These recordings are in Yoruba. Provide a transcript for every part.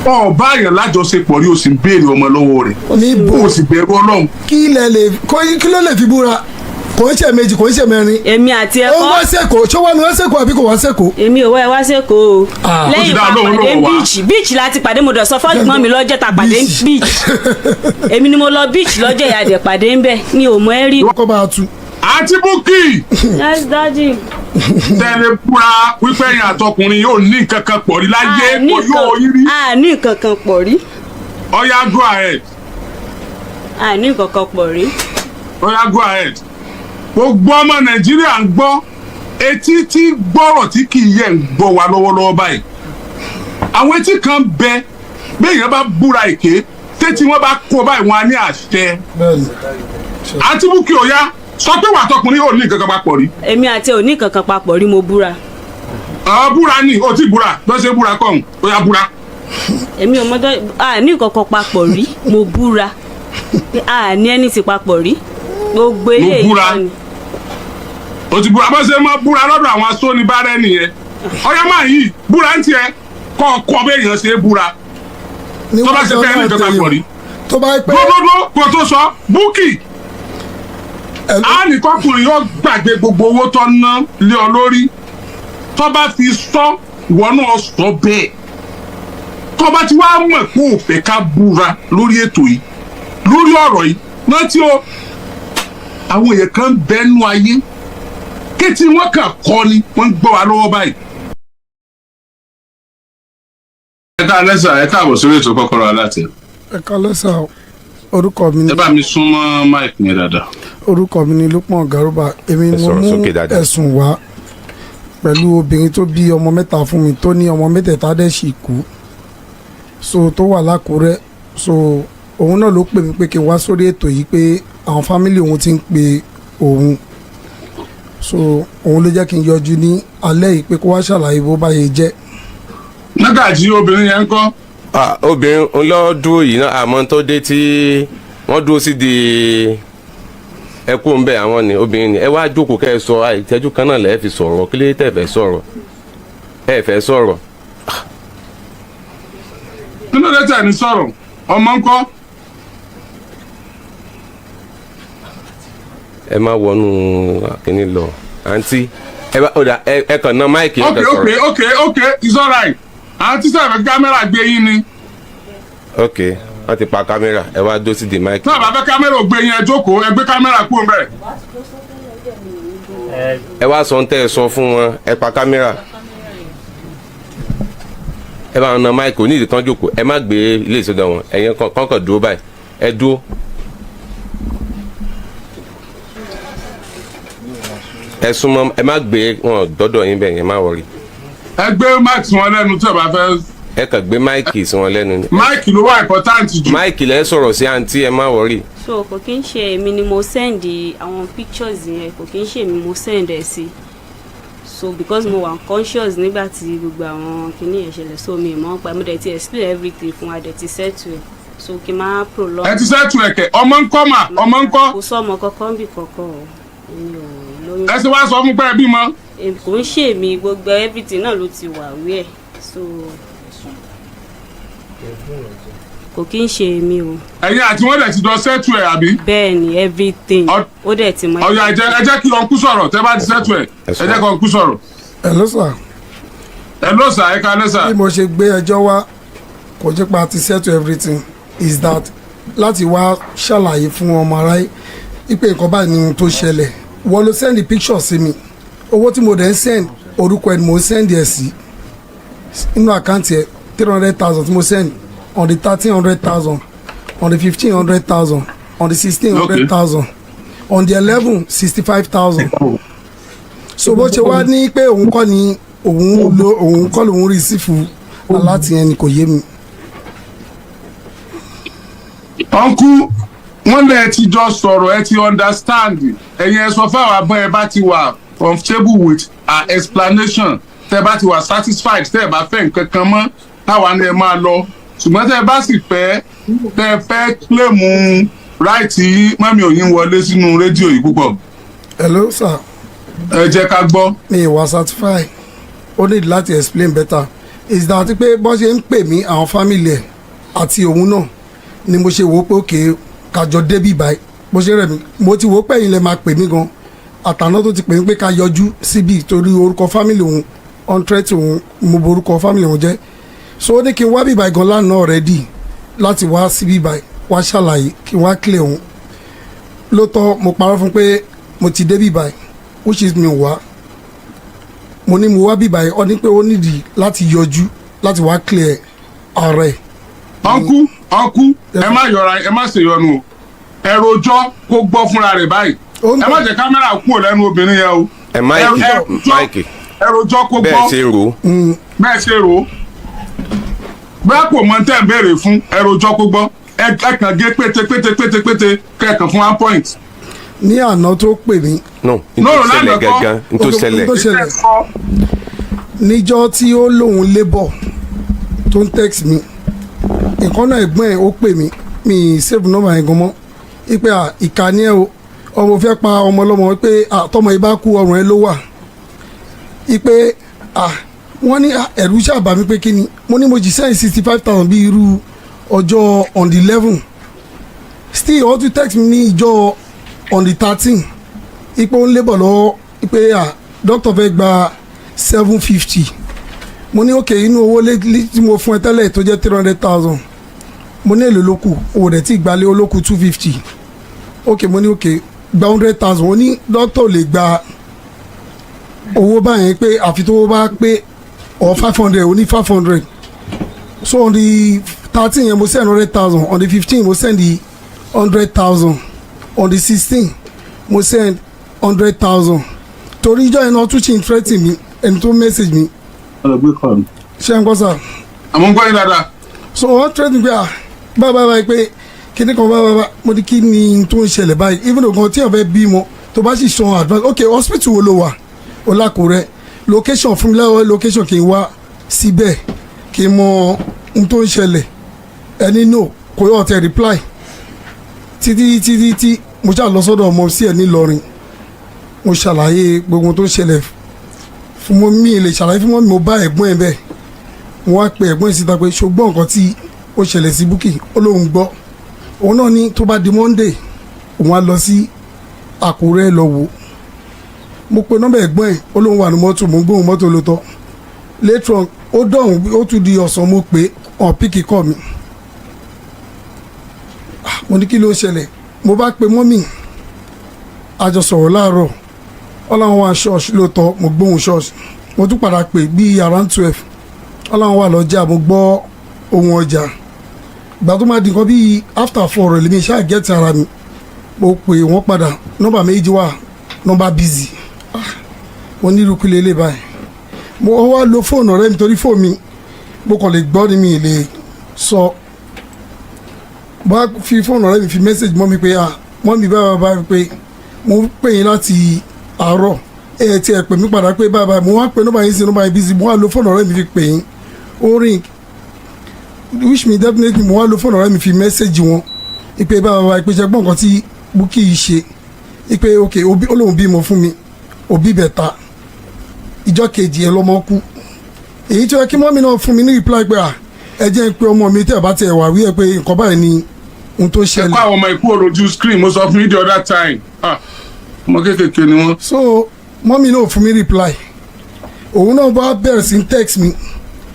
ọba àyàn lájọṣepọ̀ rí o sì ń béèrè ọmọ lọ́wọ́ rẹ̀ níbo o sì bẹ̀rù Ọlọ́run. kí ló lè fi búra kò ń ṣe méjì kò ń ṣe mẹ́rin. èmi àti ẹ̀kọ́. ó wá sẹ́kọ̀ọ́ ṣó wá ní wá sẹ́kọ̀ọ́ àbí kò wá sẹ́kọ̀ọ́. èmi ò wá ẹ wá sẹ́kọ̀ọ́ o. lẹ́yìn pàdé beach láti pàdé mo dọ̀ sọ fọ́ọ̀gbọ́n mi lọ́jọ́ ta pàdé beach. èmi ni mo lọ beach lọ́jọ́ ìyàdẹ̀ pàdé ń bẹ̀ mi ò mọ ẹ́ rí. wọ́n kọ́ bá a tu. àti Bukky. yes daddy. tẹ̀lé búra wípé ẹ̀yin àtọkùnrin yóò ní nǹkan kan pọ̀ rí láyé kò yóò yí rí. a ní nǹkan kan pọ̀ rí. Oya go ahead. a ní nǹkan kan pọ̀ rí. Oya go ahead. Gbogbo ọmọ Nàìjíríà ń gbọ́ etí tí gbọ́rọ̀ tí kì í yẹ ń gbọ́ wa lọ́wọ́lọ́wọ́ báyìí. àwọn etí kan bẹ béèyàn bá búra èké tẹ́tí wọ́n bá kó báyìí wọn á ní àṣẹ. àti Bukky Oya sọ pé wà tọkùnrin ò ní nǹkan kan papọ̀ rí. èmi àti ò ní nǹkan kan papọ̀ rí mo búra. búra ni o ti búra bó ṣe búra kọ́hún Oya búra. èmi ò mọ́tò a ní nǹkan kan papọ̀ rí mo búra a ní ẹni tí papọ̀ rí gbogbo eléyìí kan ni. o ti búra bó ṣe mọ búra lọ́dọ̀ àwọn asónibárẹ́ nìyẹn. Ọya máa yí búra ń tiẹ̀ kọ́ béèyàn ṣe é búra. tó bá ṣe fẹ́ ní nǹkan papọ̀ rí. tó bá pẹ́. gbogbo kò tó sọ Bukky. a ní kọkùnrin yóò gbàgbé gbogbo owó tó ná lé ọ lórí tó bá fi sọ ìwọ náà sọ bẹ́ẹ̀ tó bá ti wá mọ̀ pé ò fẹ́ ká búra lórí ètò yìí lórí ọ̀rọ̀ yìí rántí o àwọn èèyàn kan bẹ́nu ayé kétí wọ́n kàn kọ́ ni wọ́n ń gbọ́ wa lọ́wọ́ báyìí. ẹ ká lẹ́sà ẹ káàbọ̀ sórí ètò Kokoro Alate. ẹ ká lẹ́sà orúkọ mi ni. ẹ bá mi súnmọ́ máìkì yẹn dáadáa. orúkọ mi ni Lukman Garuba èmi mo mú ẹ̀sùn wá pẹ̀lú obìnrin tó bí ọmọ mẹ́ta fún mi tó ní ọmọ mẹ́tẹ̀ẹ̀ta dẹ̀ sì kú so tó wà l'Ákúrẹ́ so òun náà ló pè mí pé kí n wá sórí ètò yìí pé àwọn fámìlì òun ti ń pe òun so òun ló jẹ́ kí n yọjú ní alẹ́ yìí pé kó wá ṣàlàyé bó bá yẹ jẹ́. Mágàjí obìnrin yẹn ń kọ́. obìnrin ló dúró yìí náà àmọ́ tó dé tí wọ́n dúró sí di ẹkú ń bẹ àwọn ni obìnrin ni ẹ wá jókòó kẹ́ ẹ sọ àìtẹ́jú kan náà lẹ́ẹ̀ fi sọ̀rọ̀ kí lè tẹ̀ fẹ́ sọ̀rọ̀ ẹ fẹ́ sọ̀rọ̀. kí ló dé tẹ̀ ní sọ̀rọ̀ ọmọ ń kọ́. ẹ má wọnú kínní lọ àǹtí ẹ kàn ná máìkì yẹn kẹ́ sọ̀rọ̀. okay it's alright àǹtí sẹ́fẹ̀ kámẹ́rà gbé yín ni. ok wọ́n ti pa kámẹ́rà ẹ wá dó sí di máìkì. náà bá fẹ́ kámẹ́rà ò gbé yín ẹ jókòó ẹ gbé kámẹ́rà kúrò bẹ́ẹ̀. ẹ wá sọ ń tẹ́ ẹ sọ fún wọn ẹ pa kámẹ́rà ẹ bá wọn na máìkì onídìí kan jókòó ẹ má gbé ilé ìsọdọ̀ wọn ẹ̀yin kọ́kọ́ dúró báyìí ẹ dúró. ẹ súnmọ́ ẹ má gbé wọn dọ́dọ̀ yín bẹ́ẹ̀ yẹn má wọrí. ẹ gbé máìkì sí wọn lẹ́nu tí ẹ bá fẹ́. ẹ kàn gbé máìkì sí wọn lẹ́nu. máìkì ló wà important jù. máìkì lẹ́ sọ̀rọ̀ sí àǹtí ẹ má wọrí. so kò kí n ṣe èmi ni mo send àwọn pictures yẹn kò kí n ṣe èmi mo send ẹ sí so because mo wà conscious nígbà tí gbogbo àwọn kìíní yẹn ṣẹlẹ̀ so mi mọ̀ pa mo dẹ̀ ti explain everything fún wa dẹ̀ ti settle so kí n máa prolong. ẹ ti settle ẹ̀kẹ́ ọmọ ń kọ́ mà ọmọ ń kọ́. kò sọ ọmọ kankan bí kankan o èmi ò lóyún. ẹ ti wá sọ fún pé ẹ bímọ. kò ń ṣe èmi gbogbo everything náà ló ti wà wí ẹ̀ so kò kí n ṣe èmi o. ẹ̀yin àti wọ́n dẹ̀ ti jọ settle ẹ̀ àbí. bẹ́ẹ̀ni everything ó dẹ̀ ti mọ. ọ̀yà ẹ jẹ́ kí ọ̀nkú sọ̀rọ̀ tẹ́ bá ti settle ẹ̀ ẹ jẹ́ kí ọ̀nkú sọ̀rọ̀. hello sir. hello sir ẹ ká lẹ́sà. bí mo ṣe gbé ẹjọ́ wá kò jẹ́ pa ti settle everything is that láti wá ṣàlàyé fún ọmọ aráyé ipe nǹkan báyìí ni tó ṣẹlẹ̀ wọ́n ló send the picture sí mi owó tí mo dẹ̀ ń send orúkọ ẹ̀ ni mo ń send ẹ̀ sí inú àkáǹtì ẹ̀ 300,000 tí mo send on the 1300,000 on the 1500,000 on the 1600,000 on the 1165,000 so bó ṣe wá ní pé òun kọ́ lòun rí sífù aláti yẹn ni kò yé mi. ọ̀nkú wọ́n lẹ̀ ti jọ sọ̀rọ̀ ẹ ti understand ẹ̀yin ẹ sọ fáwọn abọ́ ẹ bá ti wà comfortable with our explanation tẹ́ bá ti wà satisfied tẹ́ ẹ bá fẹ́ nǹkan kan mọ́ táwa ni ẹ máa lọ ṣùgbọ́n tẹ́ ẹ bá sì fẹ́ tẹ́ ẹ fẹ́ kílèmù ráìtì mọ́mí òyìn wọlé sínú rédíò yìí púpọ̀. hello sir. ẹ jẹ́ ká gbọ́. mi ìwà satisfy ó ní láti explain better is that pé bọ́n ṣe ń pè mí àwọn family ẹ̀ àti òun náà ni mo ṣe wò ó pé òkè kájọ débì báyìí bó ṣe rẹ̀ mí mo ti wò ó pé ẹ̀yin lè máa pè mí gan àtàná tó ti pè mí pé ká yọjú síbi torí orúkọ family òun ọ̀ntrẹ́tì òun mo borúkọ family òun jẹ́ so ó ní kí n wá bíbáyìí gan lánàá already láti wá síbí báyìí wá ṣàlàyé kí n wá clear òun lóòótọ́ mo parọ́ fún pé mo ti débì báyìí which is mi wá mo ní mo wá bíbá yìí ọ ní pé ó nídìí láti yọjú láti wá clear ara ẹ̀. ọkú ẹ má yọra ẹ má ṣèyọnu o ẹ rojọ́ kó gbọ́ fúnra rẹ̀ báyìí ẹ má jẹ́ kámẹ́rà kúrò lẹ́nu obìnrin yẹn o ẹ máìkì ẹ rojọ́ kó gbọ́ bẹ́ẹ̀ ṣe rò ó bẹ́ẹ̀ ṣe rò ó bẹ́ẹ̀ kò mọ tẹ́ ẹ̀ béèrè fún ẹ rojọ́ kó gbọ́ ẹ kàn gé pété kẹ́ẹ̀kan fún 1 point. ní àná tó pè mí. no ntòsẹlẹ gangan ntòsẹlẹ. níjọ́ tí ó lóun labour tó ń text mi nǹkan náà ẹ̀gbọ́n ẹ̀ ó pè mí mi save number yẹn gan mọ́ ipe ìkànnì ẹ̀ o ọmọ fẹ́ pa ọmọ ọlọ́mọ pé tọmọ yìí bá kú ọrùn ẹ̀ ló wà ipe wọ́n ní ẹ̀rù ṣàbà mi pé kí ni mo ní mo jì sẹ́yìn 65,000 bí irú ọjọ́ on the 11 still ó tún text mi ní ìjọ on the 13 ipò ń lébọ̀ lọ́wọ́ pé doctor fẹ́ gba 750 mo ní òkè inú owó tí mo fún ẹ tẹ́lẹ̀ tó jẹ́ 300,000 mo ní èlò lókù owó rẹ̀ tí gbalẹ̀ olókù 250 òkè mo ní òkè gba 100,000 ó ní doctor lè gba owó báyẹn pé àfi tó bá pé or 500 ó ní 500 so on the 13 yẹn mo send 100,000 on the 15 mo send the 100,000 on the 16 mo send 100,000 torí ìjọ yẹn náà tún ṣe ń threaten mi ẹni tó message mi. ọlọgbẹ kọ mi. ṣé ń gbọ́ sà. àmọ́ ń gbọ́ yín dáadáa. so wọ́n threaten pé báyìí pé kíní kan báyìí mo ní kí ni tó ń ṣẹlẹ̀ báyìí even though gan tí wọ́n fẹ́ bímọ tó bá sì san advance ok hospital wo ló wà Ọlákùrẹ́ location fún mi lẹ́wọ́ location kì í wá síbẹ̀ kì í mọ ohun tó ń ṣẹlẹ̀ ẹni no kò yọ ọ̀tẹ̀ reply títí mo ṣáà lọ sọ́dọ̀ ọmọ sí ẹ̀ nílọrin mo ṣàlàyé gbogbo tó ṣẹlẹ̀ fún mọ́ mi lè ṣàlàyé fún mọ́ mi mo bá ẹ̀gbọ́n ẹ̀ bẹ́ẹ̀ mo wá pe ẹ̀gbọ́n ẹ̀ síta pé ṣùgbọ́n nǹkan tí ó ṣẹlẹ̀ sí Bukky ó lóun gbọ́ òun náà ní tó bá di Monday òun á lọ sí Àkúrẹ́ lọ wò mo pe nọ́mbà ẹ̀gbọ́n ẹ̀ ó lóun wà ní mọ́tò mo ń gbóhùn mọ́tò lóòótọ́ later on ó dọ̀hún ó tún di ọ̀sán mo pé ọ̀ píkì kọ́ mi mo ní kí ló ń ṣẹlẹ̀ mo bá pe mọ́mì àjọ sọ̀rọ̀ láàárọ̀ ọlọ́run wà ṣọ́ọ̀ṣì lóòótọ́ mo gbóhùn ṣọ́ọ̀ṣì mo tún padà pè bíi around 12 ọlọ́run wà lọ́jà mo gbọ́ ohun ọjà ìgbà tó máa di nǹkan bíi after 4 rẹ̀ lèmi ṣáà gẹ́tì ara mi mo pè wọ́n padà nọ́mbà méjì wà nọ́mbà busy mo ní irúkú lélẹ̀ báyìí mo wá lo fóònù ọ̀rẹ́ mi torí fóònù mi mo kàn lè gbọ́ ni mi lè sọ bá fi fóònù ọ̀rẹ́ mi fi message mọ́ mi pé mọ́ mi bá pé mo pè yín láti àárọ̀ tí ẹ pè mí padà pé báyìí mo wá pè nọ́mbà yín sí nọ́mbà yín busy mo wá lo fóònù ọ̀rẹ́ mi fi pè yín ó ring wish me definitely mo wá lo fóònù ọ̀rẹ́ mi fi message wọn ìpè báyìí pé ṣe gbọ́n nǹkan tí Bukky yìí ṣe ìpè ok olóhùn bímọ fún mi òbí bẹ̀ta ìjọ kejì ẹ lọ́mọ kú èyí tí ó yẹ kí mọ́mí náà fún mi ní reply pé ẹ jẹ́ pé ọmọ mi tẹ̀ bá tẹ̀ wà wí ẹ pé nǹkan báyìí ni ohun tó ṣẹlẹ̀. ẹ kó àwọn ọmọ ìkú òrojú screen mo sọ fún yín the other time ọmọ kéékèèké ni wọ́n. so mọ́mí náà fún mi reply òun náà bá bẹ̀rẹ̀ sí text mi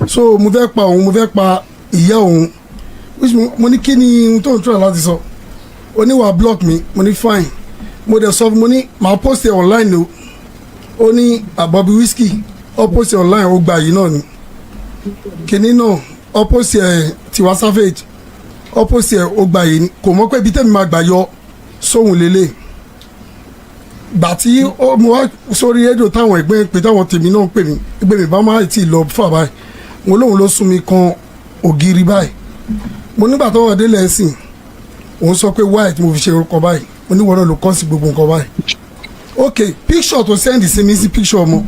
so mo fẹ́ pa òun mo fẹ́ pa ìyá òun mo ní kí ni ohun tó ń tura láti sọ oníwà block mi mo ní fine mo dẹ̀ sọ mo ní màá post ẹ̀ online o ó ní Bobby Whiskey ó post ẹ̀ online ó gba yìí náà ni kìnní náà ó post ẹ̀ Tiwa Savage ó post ẹ̀ ó gba yìí ni kò mọ̀ pé ibi tẹ́mi máa gbà yọ sóhun lélẹ̀ gbà tí mo wá sórí rédíò táwọn ẹgbẹ́ pé táwọn tèmi náà pè mí ẹgbẹ́ mi bá máa ti lọ fà báyìí mo lóun ló sún mi kan ògiri báyìí mo nígbà tó wà délẹ̀ ẹ̀sìn òun sọ pé white mo fi ṣe orúkọ báyìí mo ní wọn náà ló kọ́ sí gbogbo nǹkan báyìí ok picture tó send sí mi sí picture ọmọ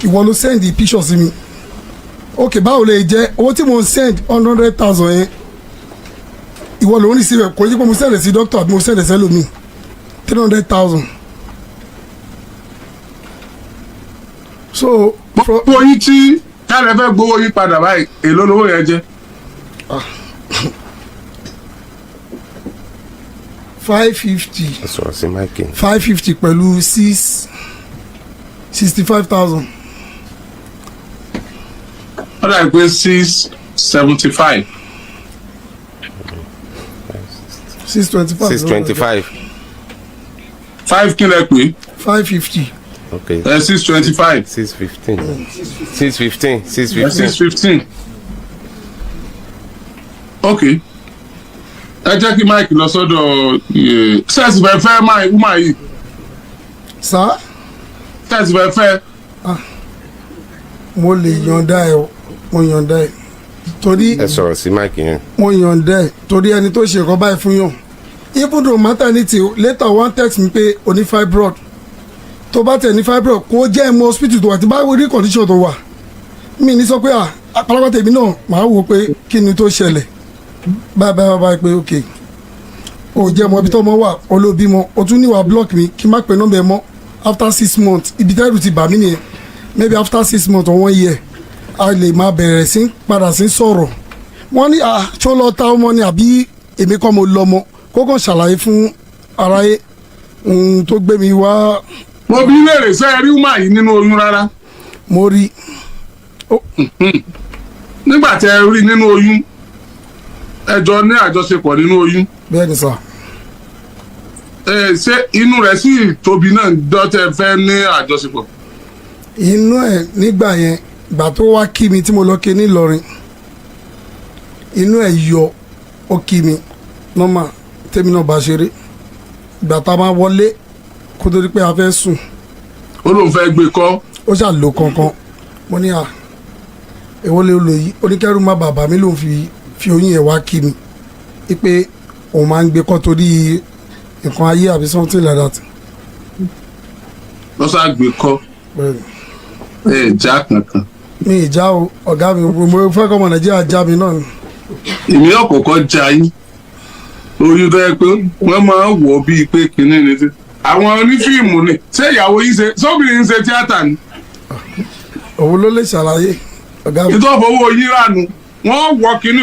ìwọ ló send picture sí mi ok báwo lè jẹ owó tí mo send 100,000 yẹn ìwọ ló ń rí síbẹ̀ kò yí pé mo send sí doctor àbí mo send sí ẹlòmíì 300,000 so. gbogbo yín tí Tálẹ̀ fẹ́ gbowó yín padà báyìí, èló lówó yẹn jẹ́? 550. ẹ sọ̀rọ̀ sí máìkì. 550 pẹ̀lú 65,000. Wọ́n dà pé 675. 625. 625. 5 kí lẹ pé? 550. okay. 625. 615. 615. 615. 615. Okay. Ẹ jẹ́ kí Mike lọ sọ́dọ̀ sẹ́ẹ̀sì fẹ́ fẹ́ wúmà yìí. Sá. Sẹ́ẹ̀sì fẹ́ fẹ́. Mo lè yọ̀ǹda ẹ̀ o, mo yọ̀ǹda ẹ̀ torí. ẹ sọ̀rọ̀ sí máìkì yẹn. Mo yọ̀ǹda ẹ̀ torí ẹni tó ṣe nǹkan báyìí fún yàn. Even though maternity later one text mi pé o ní fibroid. Tó bá tẹ̀ ní fibroid kó jẹ́ ẹ̀mú hospital tó wà tí bá rí condition tó wà. Mi ní sọ pé àpárá tèmi náà màá wò pé kí ni tó ṣẹlẹ̀. Báyìí pé ok o jẹ́ mọ ibi tó mọ wà olóbímọ o tún níwà block mi kí n má pe nọ́mbà ẹ mọ́ after 6 months ibi tẹ́rù ti bà mí nìyẹn maybe after 6 months or 1 year a lè máa bẹ̀rẹ̀ sí padà sí sọ̀rọ̀ wọ́n ní ṣó lọ ta ọmọ ni àbí èmi kọ́ mo lọ ọmọ kó kàn ṣàlàyé fún aráyé tó gbé mi wá. Mo bí léèrè sẹ́ rí wúmà yìí nínú oyún rárá. Mo rí. Nígbà tẹ́ ẹ rí nínú oyún ẹjọ́ ní àjọṣepọ̀ nínú oyún. Bẹ́ẹ̀ni sà. Ṣé inú rẹ̀ sì tóbi náà dọ́tẹ́ fẹ́ ní àjọṣepọ̀? Inú ẹ̀ nígbà yẹn ìgbà tó wá kí mi tí mo lọ ké ní Ìlọrin inú ẹ̀ yọ ó kí mi nọ́mà tèmi náà bá ṣeré ìgbà tá a máa wọlé kó tó di pé a fẹ́ sùn. Ó lóun fẹ́ gbé kọ́. Ó ṣàlò kankan mo ní èwo lè lò yìí oníkẹ́rù má bàbá mi lòun fi oyin ẹ̀ wá kí mi wípé òun máa ń gbé kọ́ torí nǹkan ayé àbí something like that. Lọ́sà gbé kọ́. Já kankan. Mi ìjà o ọ̀gá mi mo fẹ́ kọ́ ọmọ Nàìjíríà já mi náà ni. Èmi ọ̀kọ̀ọ̀kọ̀ já yín oyún tó yẹ pé wọ́n máa ń wọ̀ bíi pé kínní ni tí. Àwọn onífíìmù ni ṣé ìyàwó yín ṣe sóbìnrin ń ṣe tíátà ni. Òun ló lè ṣàlàyé ọ̀gá mi. Ìtọ́ fowó yín ránu wọ́n wọ kínní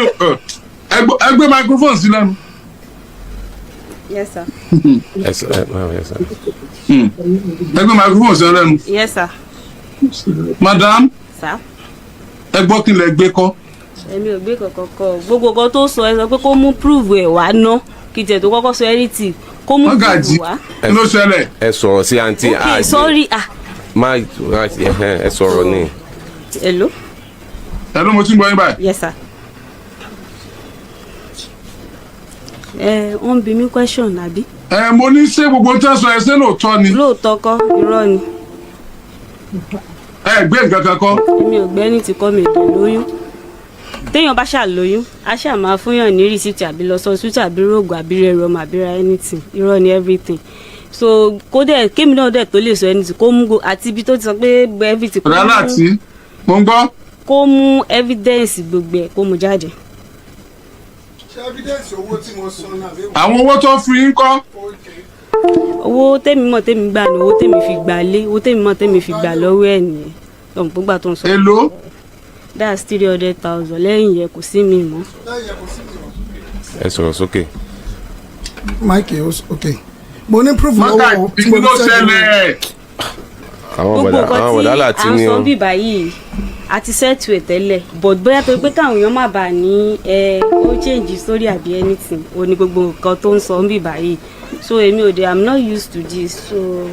ẹgbẹ́ microphone sí lẹ́nu. Yes sir. Yes sir. Ẹgbẹ́ microphone sí lẹ́nu. Yes sir. Madam. Sir. Ẹ gbọ́ kí lẹ gbé kọ́. Èmi ò gbé kankan kọ gbogbo kan tó sọ ẹ sọ pé kó mú prove ẹ wá ná kí tẹ̀ tó kọ́kọ́ sọ anything kó mú prove wá. Kí ló ṣẹlẹ̀? ẹ sọ̀rọ̀ sí àǹtí àjẹ. Okay sorry má ẹ sọ̀rọ̀ ni. Hello. Hello, mo ti ń gbọ́ yín báyìí. Yes sir. Wọ́n bí mi question àbí. Mo ní ṣé gbogbo tí wọ́n sọ ẹ ṣé lóòótọ́ ni. Lóòótọ́ kọ́ irọ́ ni. Gbé nǹkan kan kọ́. Èmi ò gbẹ́ ní ti kọ́ mi èdè lóyún. Téèyàn bá ṣàlóyún a ṣáà máa fúnyàn ní rìsíìtì àbí lọ sọ hospital àbí rògùn àbí rẹ̀ rọmọ àbí ra anything irọ́ ni everything. So kó dẹ̀ kémi náà dẹ̀ tó lè sọ anything kó mú àti ibi tó ti sọ pé everything. Ọ̀dà láti mo ń gbọ́. Kó mú evidence gbogbo ẹ̀ kó mú jáde. Evidence owó tí mo sọ náà. Àwọn owó tó fún yín kọ́. Owó tèmi mọ̀ tèmi gbà ní owó tèmi fi gbà lé owó tèmi mọ̀ tèmi fi gbà lọ́wọ́ ẹ̀ nìyẹn ọ̀hún gbogbo tó ń sọ. Èló. That's 300,000 lẹ́yìn yẹn kò sí mi mọ́. ẹ sọ̀rọ̀ sókè. Mike ok mo ní proof lọ́wọ́ tí mo lọ ṣẹlẹ̀. àwọn bọ̀dá láti ní o. gbogbo kan tí à ń sọ bíbá yìí a ti settle ẹ̀ tẹ́lẹ̀ but bóyá torí pé káwọn èèyàn má bàa ní ó change story àbí anything o ní gbogbo nǹkan tó ń sọ bíbá yìí so èmi ò dé I'm not used to this so.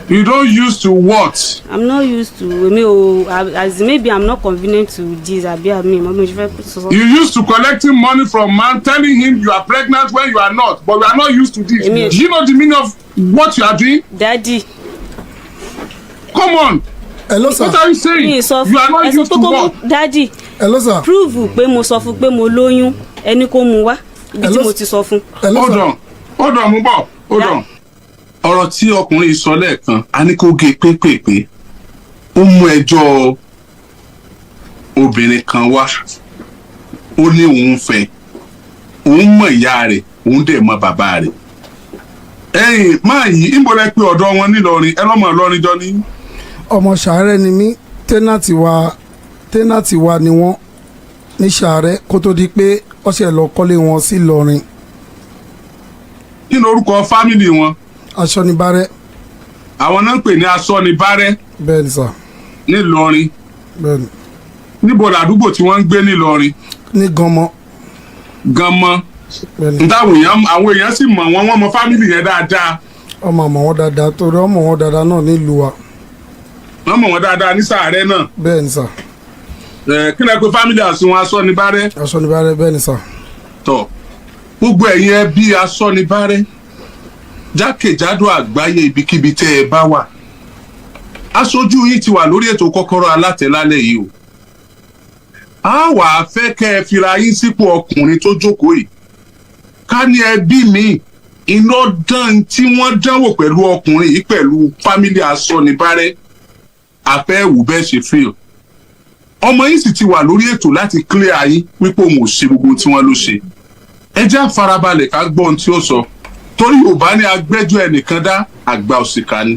You don't used to what? I'm not used to as maybe I'm not convenient to this àbí àmì mo ṣe fẹ́ sọ. You used to collecting money from man telling him you are pregnant when you are not but you are not used to this. Do you know the meaning of what you are doing? Daddy. Come on. Hello sir. What are you saying? You are not used to what? Daddy. Hello sir. Prove pé mo sọ fún pé mo lóyún ẹni kó mu wá ibi tí mo ti sọ fún. Hold on mo bọ̀ hold on. Ọ̀rọ̀ tí ọkùnrin sọ lẹ́ẹ̀kan a ní kó gé pépèpé ó mú ẹjọ́ obìnrin kan wá ó ní òun fẹ́ òun mọ̀ ìyá rẹ̀ òun dẹ̀ mọ̀ bàbá rẹ̀ máa yí ìmọ̀lẹ́ pé ọ̀dọ́ wọn nílọrin ẹ lọ́mọ Ìlọrin jọ ní. Ọmọ Ṣàárẹ̀ ni mí tẹ́nàtì wa tẹ́nàtì wa ni wọ́n ní Ṣàárẹ̀ kó tó di pé wọ́n ṣe lọ kọ́lé wọn sí Ìlọrin. kí ni orúkọ fámìlì wọn. Aṣọ́nibárẹ́. àwọn náà ń pè ní Aṣọ́nibárẹ́. bẹ́ẹ̀ni sà. nílọrin. bẹ́ẹ̀ni. níbo làdúgbò tí wọ́n ń gbé nílọrin. ní Ganmọ. Ganmọ. bẹ́ẹ̀ni. àwọn èèyàn sì mọ̀ wọ́n mọ fámìlì yẹn dáadáa. ọmọ àmọ́ wọn dáadáa torí ọmọ wọn dáadáa náà nílùú wa. wọ́n mọ̀ wọ́n dáadáa ní Ṣàárẹ̀ náà. bẹ́ẹ̀ni sà. kí lẹ pé fámìlì àsùnwọ̀n Aṣọ́nibárẹ́. Aṣọ́nibárẹ́ bẹ́ẹ̀ni sà. tọ gbogbo ẹ̀yin ẹbí Aṣọ́nibárẹ́ jákèjádò àgbáyé ibikíbi tẹ́ ẹ bá wà aṣojú yín ti wà lórí ètò Kokoro Alate lálẹ́ yìí o. a wà á fẹ́ kẹ́ ẹ fira yín sípò ọkùnrin tó jókòó yìí ká ní ẹbí mi iná dán tí wọ́n dánwò pẹ̀lú ọkùnrin yìí pẹ̀lú fámílì Aṣọ́nibárẹ́ àfẹ́wù bẹ́ẹ̀ ṣe fíl ọmọ yìí sì ti wà lórí ètò láti clear yín wípé òun ò ṣe gbogbo tí wọ́n ló ṣe ẹ jẹ́ àfarabalẹ̀ ká gbọ́ ohun tí ó sọ torí Yorùbá ní agbẹ́jọ́ ẹnìkan dá àgbà òṣìkà ni.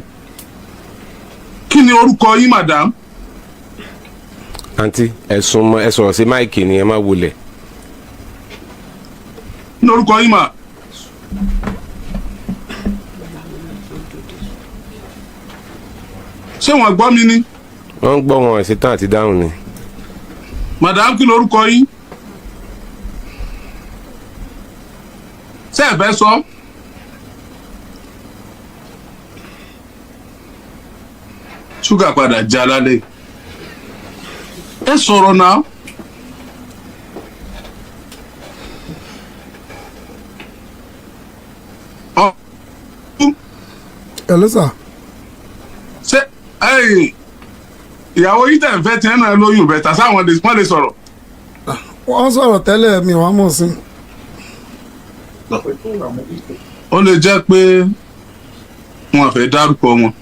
kí ni orúkọ yín madam. àǹtí ẹ sọ̀rọ̀ sí máìkì ni ẹ má wulẹ̀. kí ni orúkọ yín mà. ṣé wọ́n gbọ́ mi ni. wọ́n ń gbọ́ wọn ṣetán àti dáhùn ni. madam kí ni orúkọ yín. ṣé ẹ fẹ́ sọ. ṣúgà padà já lálẹ́ ẹ sọ̀rọ̀ náà. Hello sir. ṣé ìyàwó yìí tẹ̀ ń fẹ́ tiẹ̀ náà lóyún bẹ̀tà sáwọn wọ́n lè sọ̀rọ̀. wọ́n sọ̀rọ̀ tẹ́lẹ̀ mi wàá mọ̀ sí. ó lè jẹ́ pé wọn fẹ́ dárúkọ wọn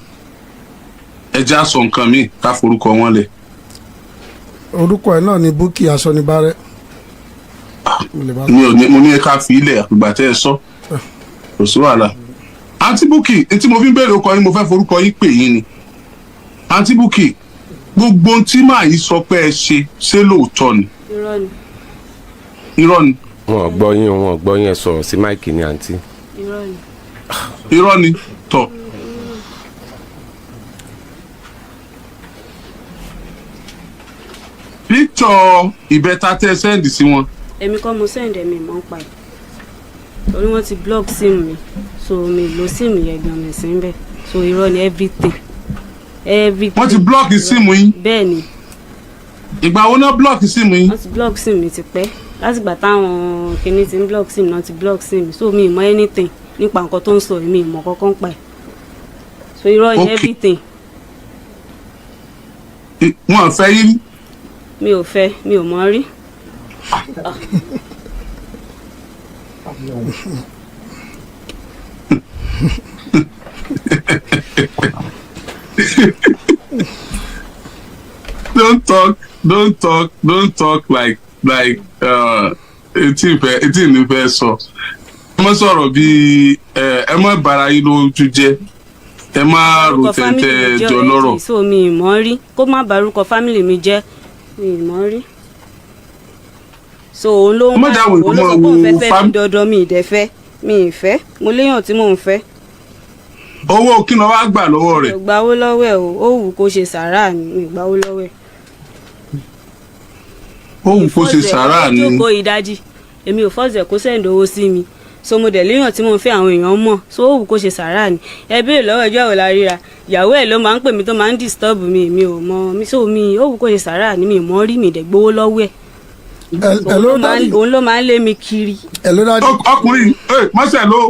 ẹ já sọ nǹkan míì ká forúkọ wọn lẹ̀. orúkọ ẹ̀ náà ni Búkì Aṣọ́nibárẹ́. mo ní ká fi ilẹ̀ àgbà tẹ́ ẹ sọ kò sí wàhálà. àǹtí Búkì tí mo fi ń béèrè ọkọ yín mo fẹ́ forúkọ yín pè yín ni. àǹtí Búkì gbogbo ohun tí màá yìí sọ pé ẹ ṣe lóòótọ́ ni. irọ́ ni. irọ́ ni. wọn ò gbọ́ yín ẹ sọ̀rọ̀ sí máìkì ni àǹtí. irọ́ ni. irọ́ ni tọ̀. píktọ̀ ìbẹ́ta tẹ́ sẹ́ǹdì sí wọn. èmi kọ́ mo sẹ́ǹdì ẹ̀mí mọ́ pa ẹ̀ torí wọ́n ti block sim mi so mi lo sim yẹn gan mi sí bẹ́ẹ̀ so irọ́ ni everything. wọ́n ti block sim yín. bẹ́ẹ̀ ni. ìgbà wo náà block sim yín. wọ́n ti block sim mi ti pẹ́ látìgbà táwọn kìíní ti ń block sim náà ti block sim so mi ì mọ anything nípa nǹkan tó ń sọ mi ì mọ kankan pa ẹ̀ so irọ́ ni everything. wọn ò fẹ́ yín. mi ò fẹ́ mi ò mọ̀ rí. don't talk like etí ní fẹ́ sọ ẹ má sọ̀rọ̀ bíi ẹ má bara yín lójú jẹ́ ẹ má rò tẹ́tẹ́ jọ lọ́rọ̀. so mi ì mọ̀ rí kó má barúkọ fámìlì mi jẹ́ mi ì mọ̀ rí so òun ló ń bá òun ló sọ pé òun fẹ́ fẹ́ mi dandan mi ì dẹ̀ fẹ́ mi ì fẹ́ mo léèyàn tí mò ń fẹ́. owó kí ni wàá gbà lọ́wọ́ rẹ̀. mi ò gbawó lọ́wọ́ ẹ̀ o ó wù kó ṣe sàárà ni mi ò gbawó lọ́wọ́ ẹ̀. ó wù kó ṣe sàárà ni. ìfọ́sẹ̀ kó ìdájí èmi ò fọ́sẹ̀ kó sẹ́ǹdì owó sí mi so mo dẹ̀ léèyàn tí mò ń fẹ́ àwọn èèyàn mọ̀ so ó wù kó ṣe sàárà ni ẹ béèrè lọ́wọ́ ẹjọ́ ìwòlá ríra ìyàwó ẹ̀ ló máa ń pè mí tó máa ń disturb mi mi ò mọ mi so mi ó wù kó ṣe sàárà ni mi ì mọ̀ rí mi dẹ̀ gbowó lọ́wọ́ ẹ̀. òun ló máa ń lé mi kiri. ọkùnrin mọ́sẹ̀ ló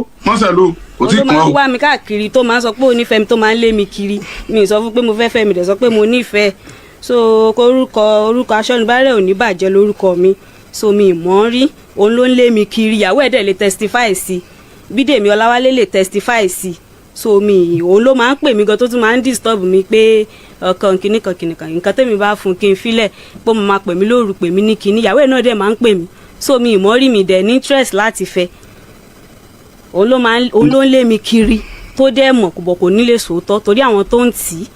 kò tí kàn ó. òun ló máa ń wá mi káàkiri tó máa ń sọ pé onífẹ́ mi tó máa ń lé mi kiri mi ì sọ fún pé mo fẹ́ fẹ́ mi dẹ̀ sọ pé mo nífẹ̀ẹ́ so orúkọ Aṣọ́nibárẹ́ ò ní bàjẹ́ lórúkọ mi so mi ì mọ̀ rí òun ló ń lé mi kiri ìyàwó ẹ̀ dẹ̀ lè testify sí Bídèmí Ọláwálé lè testify sí so mi òun ló máa ń pè mí gan tó tún máa ń disturb mi pé ọkàn kìnnìkan nǹkan tẹ́mi bá fún kí n filẹ̀ pé mo máa pè mí lóru pè mí ní kinní ìyàwó ẹ̀ náà dẹ̀ máa ń pè mí so mi ì mọ̀ rí mi dẹ̀ ní interest láti fẹ́ òun ló ń lé mi kiri tó dẹ̀ mọ̀ kò nílé sòótọ́ torí àwọn tó ń tì í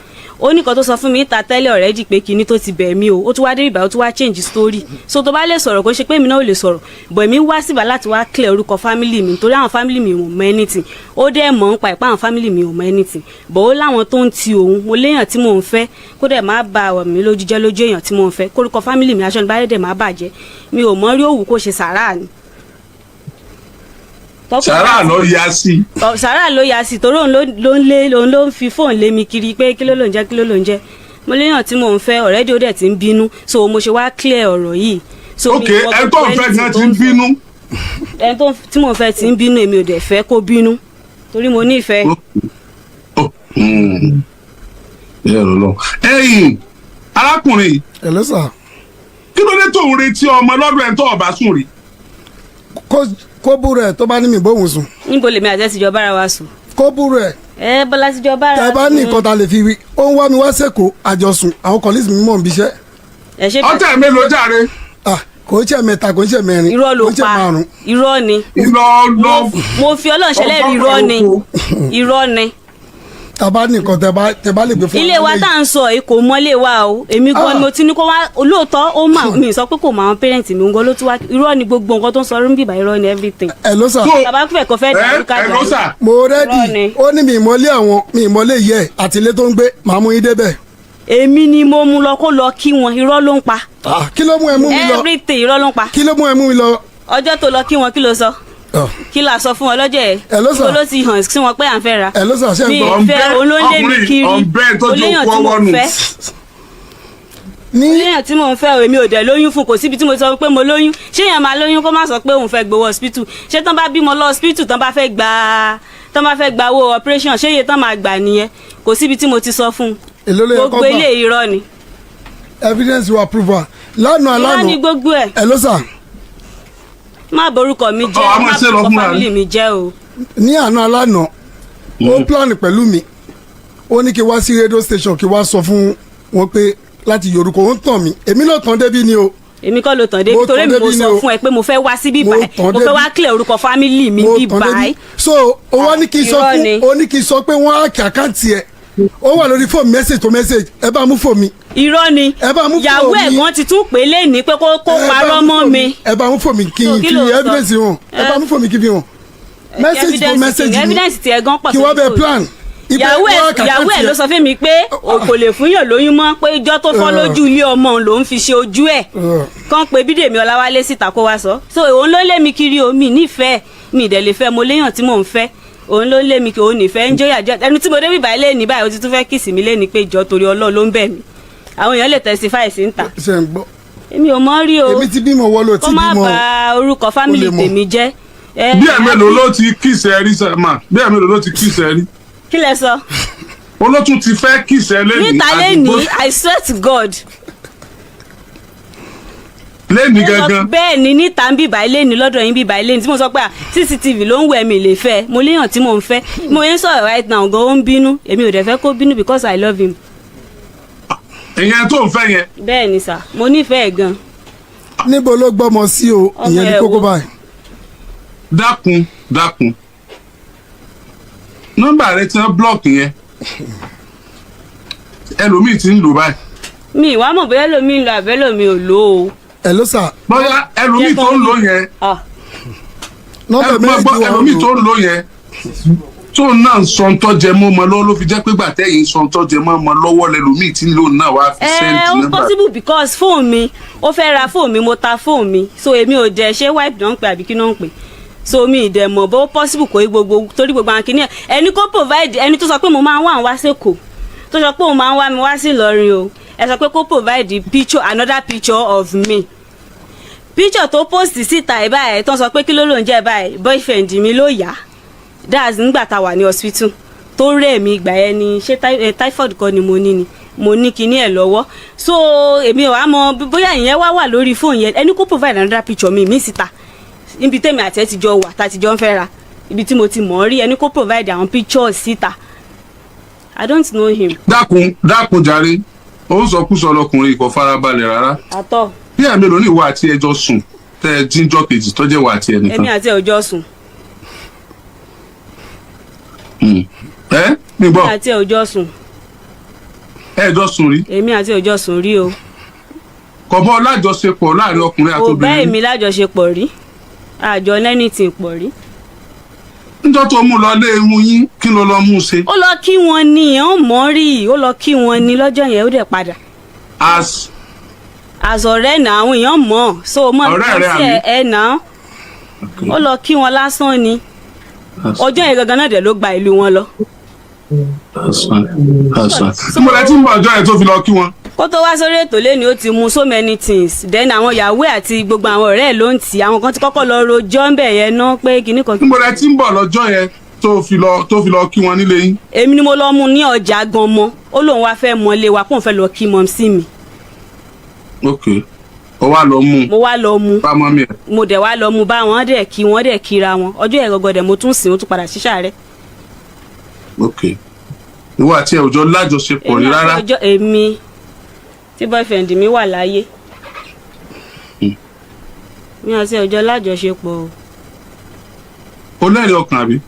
ó ní kan tó sọ fún mi ta tẹ́lẹ̀ already pé kinní tó ti bẹ̀ mí o ó tún wá dé ibà ó tún wá change story so tó bá lè sọ̀rọ̀ kó ṣe pé èmi náà ò lè sọ̀rọ̀ but èmi wá síbà láti wá clear orúkọ family mi torí àwọn family mi ò mọ anything ó dẹ̀ mọ̀ ń pa ìpá àwọn family mi ò mọ anything but ó láwọn tó ń ti òun mo léèyàn tí mò ń fẹ́ kó dẹ̀ má ba ọ̀rọ̀ mi lójú jẹ́ lójú èèyàn tí mò ń fẹ́ kórúkọ family mi aṣọ níbàdàn dẹ̀ má bàjẹ́ mi ò mọ rí òwú kó ṣe sàrà ni. sàrà ló yá sí. sàrà ló yá sí torí òun ló ń fi fóònù lé mi kiri pé kí ló ló ń jẹ́ kí ló ló ń jẹ́ mo léèyàn tí mò ń fẹ́ already ó dẹ̀ ti ń bínú so mo ṣe wá clear ọ̀rọ̀ yìí. ok ẹ tó ń fẹ́ gan ti ń bínú. ẹ tó tí mò ń fẹ́ ti ń bínú èmi ò dẹ̀ fẹ́ kó bínú torí mo nífẹ̀ẹ́. ẹ̀yin arákùnrin. hello sir. kí ló dé tó ń retí ọmọ lọ́dún ẹ̀ tó ọba sùn rí. kó búrò ẹ̀ tó bá ní mi bóun sùn. níbo lèmi àti ẹ̀sìnjọ́ bára wa sùn. kó búrò ẹ̀. Bọ́lá tíjọ́ bára wa sùn. tẹ bá ní nǹkan ta lè fi wí ó ń wá mi wá sẹ́kọ̀ọ́ àjọsùn àwọn colleagues mi mọ̀ ń bíṣẹ́. ọtẹ mélòó jàre. kò ń ṣe mẹ́ta kò ń ṣe mẹ́rin irọ́ ló pa irọ́ ni. mo fi Ọlọ́run ṣẹlẹ̀ rí irọ́ ni irọ́ ni. tàbá nìkan tẹ bá lè gbé fún ilé wa tá à ń sọ yìí kò mọ́lé wa o èmi gan ni mo ti ní kó wá olóòótọ́ ó mà mí sọ pé kò mọ àwọn parents mi gan ló tún wá irọ́ ni gbogbo nǹkan tó ń sọ rí ń bìbà irọ́ ni everything. ẹ ló sà. bàbá fẹ́ kó fẹ́ dàrú kájà. mo rẹ́dì ó ní mi ìmọ̀lé àwọn mi ìmọ̀lé yẹ àti ilé tó ń gbé màá mú yín débẹ̀. èmi ni mo mú lọ kó lọ kí wọn irọ́ ló ń pa. kí ló mú ẹ mú mi lọ everything irọ́ ló ń pa. kí ló mú ẹ mú mi lọ. ọjọ́ tó lọ kí wọn kí ló sọ. kí la sọ fún ọ lọ́jọ́ ẹ̀. ẹlọ́sà kí ló ti hàn sí wọn pé à ń fẹ́ ra. ẹlọ́sà ṣe ń gbọ́. mi fẹ́ olóńlé mi kiri oléyàn tí mo fẹ́. oléyàn tí mo ń fẹ́ èmi ò dẹ̀ lóyún fún kò síbi tí mo sọ pé mo lóyún ṣé èèyàn máa lóyún kó má sọ pé òun fẹ́ gbowó hospital ṣé tán bá bímọ lọ hospital tán bá fẹ́ gba owó operation ṣé iye tán máa gbà nìyẹn kò síbi tí mo ti sọ fún un gbogbo ilé irọ́ ni. evidence wa prove wa lánàá irọ́ ni gbogbo ẹ̀. ẹlọ́sà má borúkọ mi jẹ́ má borúkọ family mi jẹ́ o. ní àná alánà ó plan pẹ̀lú mi ó ní kí wá sí radio station kí wá sọ fún wọn pé láti yorùkọ ó ń tàn mí èmi náà tàn débi ni o. èmi kọ́ ló tàn débi torí mi mo sọ fún ẹ pé mo fẹ́ wá sí bíbá ẹ mo fẹ́ wá clear orúkọ family mi bíbá ẹ. so ó wá ní kí n sọ pé wọ́n á kí àkáǹtì ẹ̀ ó wà lórí fóònù message to message ẹ bá mú fóònù mi. irọ́ ni yàwó ẹ̀gbọ́n ti tún pè é lẹ́ni pé kó parọ́ mọ́ mi. ẹ bá mú fóònù mi kí n fi evidence hàn ẹ bá mú fóònù mi kí n fi hàn. message to message mi evidence ti ẹ̀gán pọ̀ sí kí wọ́n bẹ plan. yàwó ẹ̀ ló sọ fún mi pé kò lè fún yàn lóyún mọ́ pé ìjọ́ tó fọ́ lójú ilé ọmọ ló ń fi ṣe ojú ẹ̀ kàn pé Bídèmí Ọláwálé síta kó wá sọ so òun ló lé mi kiri o mi nífẹ̀ẹ́ mi ìdẹ̀ lè fẹ́ mo léyàn tí mò ń fẹ́ òun ló lé mi kí òun nífẹ̀ẹ́ ń jóyà jẹ́ ẹnu tí mo débi báyìí lé ní báyìí ó ti tún fẹ́ kìsì mi lé ní pé ìjọ torí Ọlọ́run ló ń bẹ̀ mí àwọn èèyàn lè testify sí ń ta. ṣe ń gbọ́. èmi ò mọ̀ rí o èmi ti bímọ wọlé o ti bímọ kó má bà orúkọ family tèmi jẹ́. bí ẹ̀mẹ́lò ló ti kíìsì ẹ rí sẹ́mà bí ẹ̀mẹ́lò ló ti kíìsì ẹ rí. kí lẹ sọ. olótún ti fẹ́ kíìsì ẹ lẹ́yìn. níta lẹ́ni I swear to God. lẹ́ni gangan. bẹ́ẹ̀ ni níta ń bíbá lẹ́ni lọ́dọ̀ yín bíbá lẹ́ni tí mo sọ pé CCTV ló ń wẹ̀ mí lè fẹ́ mo léèyàn tí mo ń fẹ́ mo yẹn sọ̀rọ̀ right now gan ó ń bínú èmi ò dẹ̀ fẹ́ kó bínú because I love him. ìyẹn tó ń fẹ́ yẹn. bẹ́ẹ̀ ni sà mo nífẹ̀ẹ́ gan. níbo ló gbọ́mọ sí o ìyẹn ní kókó báyìí. dákun nọ́mbà rẹ ti ń blọọkì yẹn ẹlòmíì ti ń lò báyìí. mi ìwà mọ̀ bóyá ẹlòmíì ń lo àbẹ́lòmíì ò lò ó. ẹ ló sà. bóyá ẹlòmíì tó ń lò yẹn. ẹlòmíì tó ń lò yẹn tó náà ń sọ ntọ́jẹ mọ́ ọmọ lọ́wọ́ ló fi jẹ́ pé gbàtẹ́ yìí ń sọ ntọ́jẹ mọ́ ọmọ lọ́wọ́ lẹ́lòmíì tí ń lò náà wá fi sẹ́ǹtì nọ́mbà. ó possible because fóònù mi ó fẹ́ ra fóònù mi mo ta fóònù mi so èmi ò dẹ̀ ṣé wipe náà ń pè àbí kí náà ń pè so mi ì dẹ̀ mọ̀ bó possible kò í gbogbo torí gbogbo àwọn kìnìyàn ẹni kó provide ẹni tó sọ pé mo máa ń wá àwọn wá sẹ́kọ̀ọ́ tó sọ pé òun máa ń wá mi wá sí Ìlọrin o ẹ sọ pé kó provide picture another picture of me picture tó post síta ẹ̀ báyìí tó sọ pé kí ló ló ń jẹ́ báyìí boyfriend mi ló yá that's nígbà tá a wà ní hospital tó rẹ̀ mí ìgbà yẹn ni ṣé typhoid kọ́ ni mo ní kinní ẹ̀ lọ́wọ́ so èmi ò wá mọ bóyá ìyẹn wà lórí fóònù yẹn ẹni kó provide another picture mi síta níbi tèmi àti ẹ ti jọ wà tá a ti jọ ń fẹ́ ra ibi tí mo ti mọ̀ ọ́ rí ẹni kó provide àwọn pictures síta I don't know him. dákun jàre ó sọ kú sọ lọkùnrin kò farabalẹ̀ rárá. àtọ. bí àmì lóní ìwà àti ẹjọ́ sùn tẹ ẹ jíjọ kejì tó jẹ́ wà àti ẹnìkan. èmi àti ọjọ́ sùn. mi bọ. èmi àti ọjọ́ sùn. ẹ jọ sùn rí. èmi àti òjọ sùn rí o. kò bọ́ lájọṣepọ̀ láàrin ọkùnrin àti kò bá obìnrin. èmi lájọṣepọ̀ rí àjọ lẹ́nìtì pọ̀ rí. níjọ́ tó mú lọ lé irun yín kí ló lọ mú un ṣe. ó lọ kí wọn ni ẹ̀ ń mọ̀ rí ó lọ kí wọn ni lọ́jọ́ yẹn ó dẹ̀ padà. àzọ̀rẹ́ nà àwọn èèyàn mọ̀ so mọ̀ sí ẹ̀ nà ó lọ kí wọn lásán ni ọjọ́ yẹn gangan náà dẹ̀ ló gba ìlú wọn lọ. mo lẹ tí ń bọ̀ ọjọ́ yẹn tó fi lọ kí wọn. kó tó wá sórí ètò lẹ́ni ó ti mu so many things then àwọn ìyàwó àti gbogbo àwọn ọ̀rẹ́ ẹ̀ ló ń tì àwọn kan ti kọ́kọ́ lọ rojọ́ ń bẹ̀ yẹn ná pé kinní kan. mo lẹ tí ń bọ̀ lọ́jọ́ yẹn tó fi lọ kí wọn nílé yín. èmi ni mo lọ mú ní ọjà gan mọ ó lóun wá fẹ́ mọ ilé wa kóun fẹ́ lọ kí mọ sí mi. ok ó wá lọ mú. mo wá lọ mú. bá mọ́ mi ẹ̀. mo dẹ̀ wá lọ mú bá wọn dẹ̀ kí wọn dẹ̀ kíra wọn ọjọ́ yẹn gọ́gọ́ dẹ̀ mo tún sìn ó tún padà ṣíṣà rẹ̀. ok ìwọ àti ẹ̀ òjò lájọṣepọ̀ ní rárá. èmi tí boyfriend mi wà láyé mi àti ọjọ́ lájọṣepọ̀ o. o lẹ́rìí ọkàn àbí.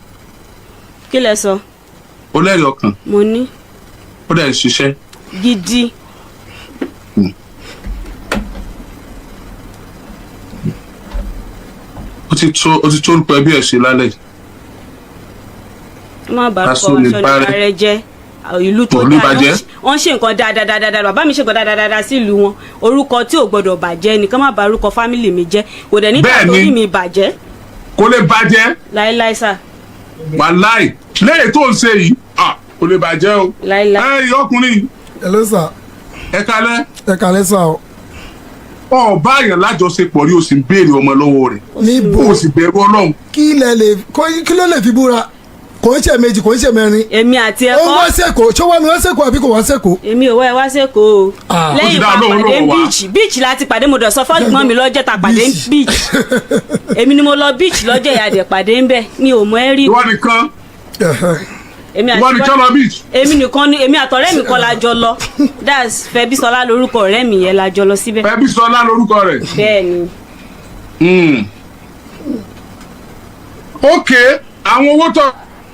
kí lẹ sọ. o lẹ́rìí ọkàn. mo ní. ó dẹ̀ ṣiṣẹ́. gidi. ó ti tó orúkọ ẹbí ẹ̀ ṣe lálẹ́ yìí. má bàa kọ́ aṣọ nípa rẹ jẹ́ ìlú tó dáa wọ́n ṣe nǹkan dáadáa bàbá mi ṣe nǹkan dáadáa sí ìlú wọn orúkọ tí ò gbọdọ̀ bàjẹ́ nìkan má bà orúkọ fámìlì mi jẹ́ kò dẹ̀ nígbà tó rí mi bàjẹ́. kò lè bàjẹ́. láíláí sà. wàláì lẹ́yìn tó ń ṣe yìí kò lè bàjẹ́ o. láíláí. ẹ ọkùnrin. hello sir. ẹ kalẹ́. ẹ kalẹ́ sà o. ọba àyàn lájọṣepọ̀ rí o sì ń béèrè ọmọ lọ́wọ́ rẹ̀. níbo o sì bẹ̀rù Ọlọ́run. kí ló lè fi búra kò ń ṣe méjì kò ń ṣe mẹ́rin. èmi àti ẹ̀kọ́. ó wá sẹ́kọ̀ọ́ ṣé wá mi wá sẹ́kọ̀ọ́ àbí kò wá sẹ́kọ̀ọ́. èmi ò wá ẹ wá sẹ́kọ̀ọ́ o. lẹ́yìn pàdé beach láti pàdé mo dọ̀ sọ fọ́ọ̀gbọ́n mi lọ́jọ́ ta pàdé beach. èmi ni mo lọ beach lọ́jọ́ ìyàdẹ̀ pàdé ń bẹ̀ mi ò mọ ẹ́ rí. ìwọ nìkan. ìwọ nìkan lọ beach. èmi nìkan ni èmi àtọ̀rẹ́ mi kọ́ la jọ lọ that's Fẹ́bísọlá lórúkọ ọ̀rẹ́ mi yẹn la jọ lọ síbẹ̀. Fẹ́bísọlá lórúkọ rẹ̀. bẹ́ẹ̀ni. ok àwọn owó tó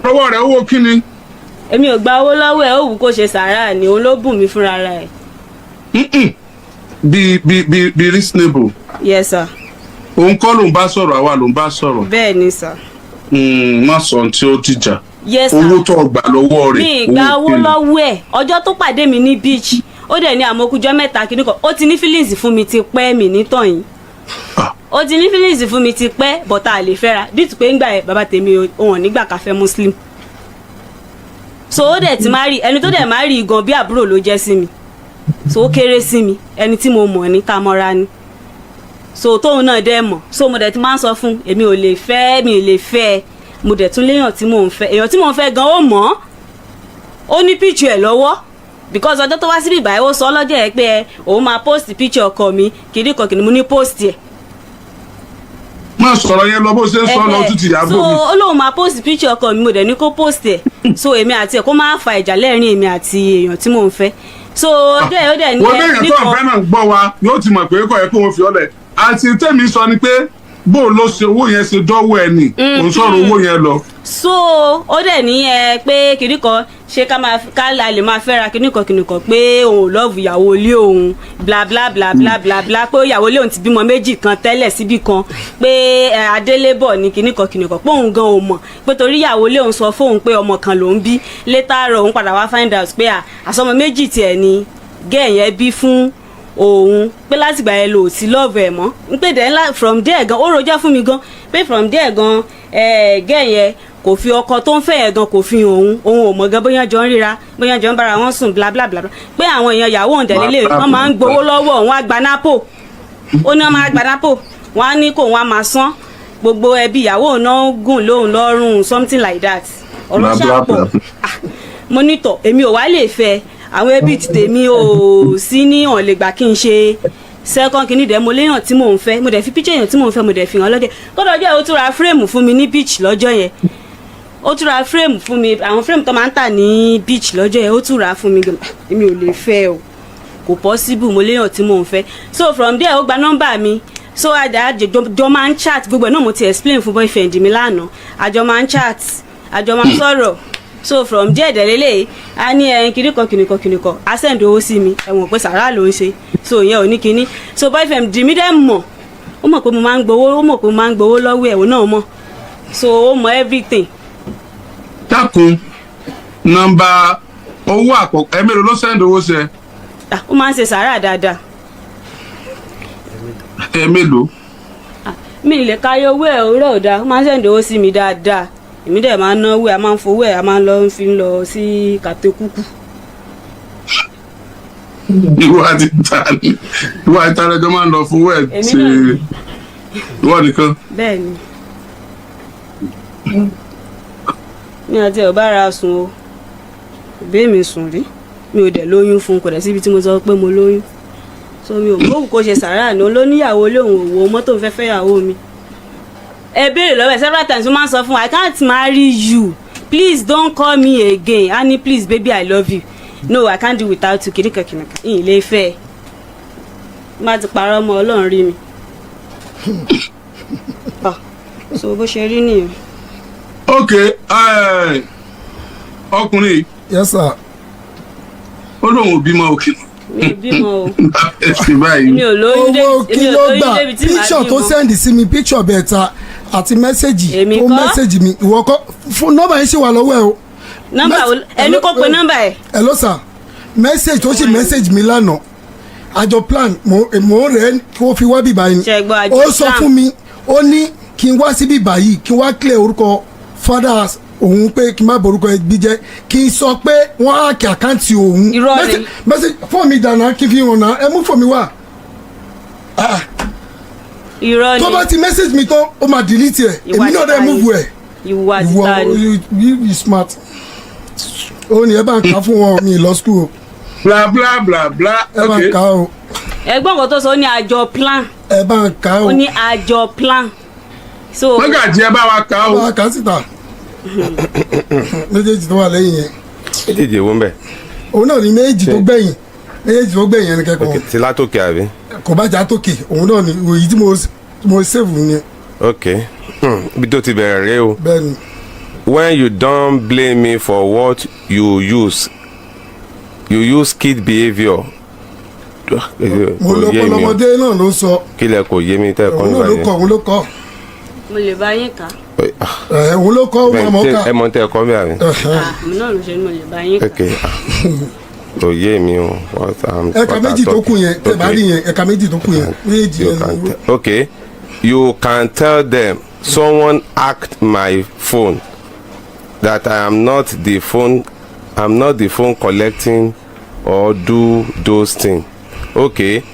lọ́wọ́ rẹ̀ owó kí ni. èmi ò gba owó lọ́wọ́ ẹ̀ ó wù kó ṣe sàárà ni òun ló bùn mí fúnra ẹ̀. be reasonable. yes sir. òun kọ́ ló ń bá sọ̀rọ̀ àwa ló ń bá sọ̀rọ̀. bẹ́ẹ̀ ni sir. má sọ ohun tí ó dìjà. yes sir. owó tó gbà lọ́wọ́ rẹ̀. mi gba owó lọ́wọ́ ẹ̀ ọjọ́ tó pàdé mi ní beach ó dẹ̀ ní àmọ́kújọ́ mẹ́ta kìnnìkan ó ti ní feelings fún mi ti pẹ́ mi nítọ̀yìn. ó ti ní feelings fún mi ti pẹ́ bọ́tà àlè fẹ́ra dìtú pé ńgbà ẹ̀ bàbá tèmi òun nígbà ká fẹ́ muslim. so ó dẹ̀ ti marry ẹni tó dẹ̀ marry gan bí àbúrò ló jẹ́ sí mi so ó kéré sí mi ẹni tí mo mọ̀ ní tamọ́ra ni so tóun náà dẹ̀ mọ̀ so mo dẹ̀ ti máa ń sọ fún èmi ò lè fẹ́ mi ò lè fẹ́ mo dẹ̀ tún léèyàn tí mò ń fẹ́ èèyàn tí mò ń fẹ́ gan ó mọ̀ ó ní picture ẹ̀ lọ́wọ́ because ọjọ́ tó wá síbí ìbáyé ó sọ lọ́jọ́ ẹ̀ pé òun máa post picture ọkọ mi kìnnìkan kìnnìkan mo ní post ẹ̀. má sọ̀rọ̀ yẹn lọ bó ṣe ń sọ lọ títí ìyàbọ̀ mi. so ó lóun máa post picture ọkọ mi mo dẹ̀ ní kó post ẹ̀ so èmi àti ẹ̀ kó máa fa ìjà lẹ́rìn èmi àti èèyàn tí mò ń fẹ́ so ọjọ́ ẹ̀ ó dẹ̀ ní ẹ̀ nìkan. wọ́n bẹ́ẹ̀ tó ọ̀fẹ́ náà gbọ́ wa yóò ti mọ̀ pé kò yẹ kó wọn fi ọ́ lẹ̀ àti tèmi sọ ni pé bó ló ṣe owó yẹn ṣe dọ́wọ́ ẹ̀ nì òun sọ̀rọ̀ owó yẹn lọ. so ó dẹ̀ ní pé kìnnìkan ṣé ká lè máa fẹ́ra kìnnìkan pé òun ò lọ́ọ̀bù ìyàwó ilé òun bla bla bla bla bla bla pé ìyàwó ilé òun ti bímọ méjì kan tẹ́lẹ̀ síbì kan pé adélébọ̀ ní kìnnìkan pé òun gan ò mọ̀ pé torí ìyàwó ilé òun sọ fóun pé ọmọ kan lòún bí later òun padà wá find out pé àsọmọ méjì tiẹ̀ ni gẹ́ẹ̀ yẹn bí fún òun pé látìgbà yẹn lò sí love ẹ̀ mọ́ n pé then from there gan ó rojọ́ fún mi gan pé from there gan gẹ́ẹ̀ yẹn kò fi ọkọ tó ń fẹ́ yẹn gan kò fi òun ò mọ̀ gan bóyá jọ ń ríra bóyá jọ ń bára wọn sùn bla bla bla pé àwọn èèyàn ìyàwó òun tẹ̀lé wọn máa ń gbowó lọ́wọ́ òun á gba nápò ó ní wọn máa gba nápò wọn á ní kó wọn á máa san gbogbo ẹbí ìyàwó òun náà gùn lóhùn lọ́rùn something like that ọ̀rọ̀ ṣàpọ̀ mo nítọ̀ èmi ò wá lè fẹ́ àwọn ẹbí ti tèmi ò sí ní ọ̀n lè gbà kí n ṣe second kìíní dẹ̀ mo léèyàn tí mò ń fẹ́ mo dẹ̀ fi picture èèyàn tí mò ń fẹ́ mo dẹ̀ fi hàn lọ́jọ́ kọ́dọ̀ ọjọ́ ó tún ra frame fún mi ní beach lọ́jọ́ yẹn ó tún ra frame fún mi àwọn frame tó máa ń tà ní beach lọ́jọ́ yẹn ó tún ra fún mi èmi ò lè fẹ́ o kò possible mo léèyàn tí mò ń fẹ́ so from there ó gba nọ́mbà mi so àjọ máa ń chat gbogbo ẹ̀ náà mo ti explain fún boyfriend mi lánàá àjọ máa ń chat àjọ máa ń sọ̀rọ̀ so from there dẹ̀lélẹ̀ a ní kìnìkan a send owó sí mi ẹ̀wọ̀n pé sàrà ló ń ṣe so ìyẹn ò ní kinní so boyfriend dì mí dẹ́ mọ̀ ó mọ̀ pé mo máa ń gbowó lọ́wọ́ ẹ̀ òun náà mọ̀ so ó mọ̀ everything. dákun nọ́mbà owó àkọ́kọ́ mélòó ló send owó sí ẹ. ó máa ń ṣe sàrà dáadáa. mélòó. mi ì lè káyọ owó ẹ̀ òwúrọ̀ ò dáa ó máa ń send owó sí mi dáadáa èmi dẹ̀ máa ń náwó ẹ̀ a máa ń fowó ẹ̀ a máa ń lọ fi ń lọ sí kàtẹ́kùkù. ìwà àti ìtàlẹ́jọ́ máa ń lọ fowó ẹ̀ ṣe ìwọ nìkan. bẹ́ẹ̀ ni mi àti ẹ̀ ò bára sùn o òbí mi sùn rí mi ò dẹ̀ lóyún fún un kò dẹ̀ síbi tí mo sọ pé mo lóyún so mi ò gbóhùn kó ṣe sàrà ní olóníyàwó lóhùn òwò mọ́tò fẹ́ fẹ́yàwó mi. ẹ béèrè lọ́wọ́ ẹ̀ several times wọ́n máa ń sọ fún I can't marry you please don't call me again honey please baby I love you no I can't do without you kìnìkan ìyìn lè fẹ́ ẹ má ti parọ́ ọmọ ọlọ́run rí mi. so bó ṣe rí nìyẹn. ok ọkùnrin. yes sir. ó lóun ò bímọ òkè. mi ò bímọ o. mi ò lóyún débi owó kí ló gbà picture tó send sí mi picture bẹ̀ẹ̀ta àti mẹ́sẹ̀gì tó mẹ́sẹ̀gì mi ìwọ kọ́ fún nọ́mbà yẹn ṣì wà lọ́wọ́ ẹ o. nọ́mbà ẹni kò pe nọ́mbà ẹ. hello sir message tó ṣe message mi lánàá àjọ plan mo rẹ̀ kí wọ́n fi wá bíbá yín ó sọ fún mi ó ní kí n wá sí bíbá yìí kí n wá clear orúkọ fathers òun pé kí n má borúkọ ẹbí jẹ́ kí n sọ pé wọ́n á kí àkáǹtì òun message fún mi dànù kí n fi hàn náà ẹ mú fún mi wá. irọ́ ni tó bá ti message mi tán ó máa delete ẹ̀ èmi náà dẹ̀ move ẹ̀. ìwà títà ni you smart ó ní ẹ bá ń kà fún wọn mi lọ school o. bla bla bla bla. ẹ bá ń kà o. ẹgbọ́n kan tó sọ ó ní àjọ plan. ẹ bá ń kà o. ó ní àjọ plan. so mọ́gàjì ẹ bá wa kà o. ẹ bá wa kà síta méjèèjì tó wà lẹ́yìn yẹn. méjèèjì èwo ń bẹ̀. òun náà ní méjèèjì tó gbẹ̀yìn ẹni kẹ́kọ̀ọ́. ti látòkè àbí. kò bá jà tókè òun náà ní òyì tí mo save yẹn. ok bí tó ti bẹ̀rẹ̀ rẹ o. bẹ́ẹ̀ni. when you don blame me for what you use kid behaviour. mo lọ pọlọmọdé náà ló sọ. kílẹ̀ kò yé mi tẹ́ ẹ kọ́ nígbà yẹn. òun ló kọ́. mo lè bá yín kà. òun ló kọ́ òun àmọ́ ká. ẹ mọ tẹ́ ẹ kọ́ bí àmì. àmì náà ló ṣe ni mo lè bá yín kà. ok kò yé mi o. ẹ̀ka méjì tó kù yẹn tẹ́ bá rí yẹn ẹ̀ka méjì tó kù yẹn méjì yẹn. ok you can tell them someone hacked my phone that I am not the phone collecting or do those things. Okay,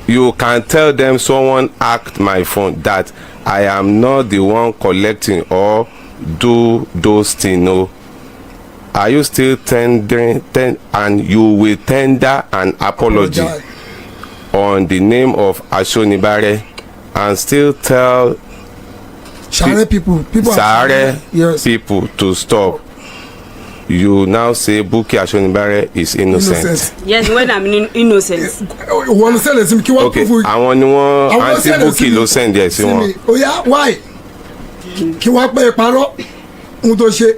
you can tell them someone hacked my phone that I am not the one collecting or do those things. No, are you still tendering and you will tender an apology on the name of Ashonibare and still tell Sare people people to stop. You now say Bukky Ashonibare is innocent. Yes, when I'm innocent. Wọ́n send ẹ̀ sí mi kí wọ́n kún fún. àwọn ni wọ́n àǹtí Bukky ló send ẹ̀ sí wọn. Oya why kí wọ́n pẹ́ parọ́ ohun tó ṣe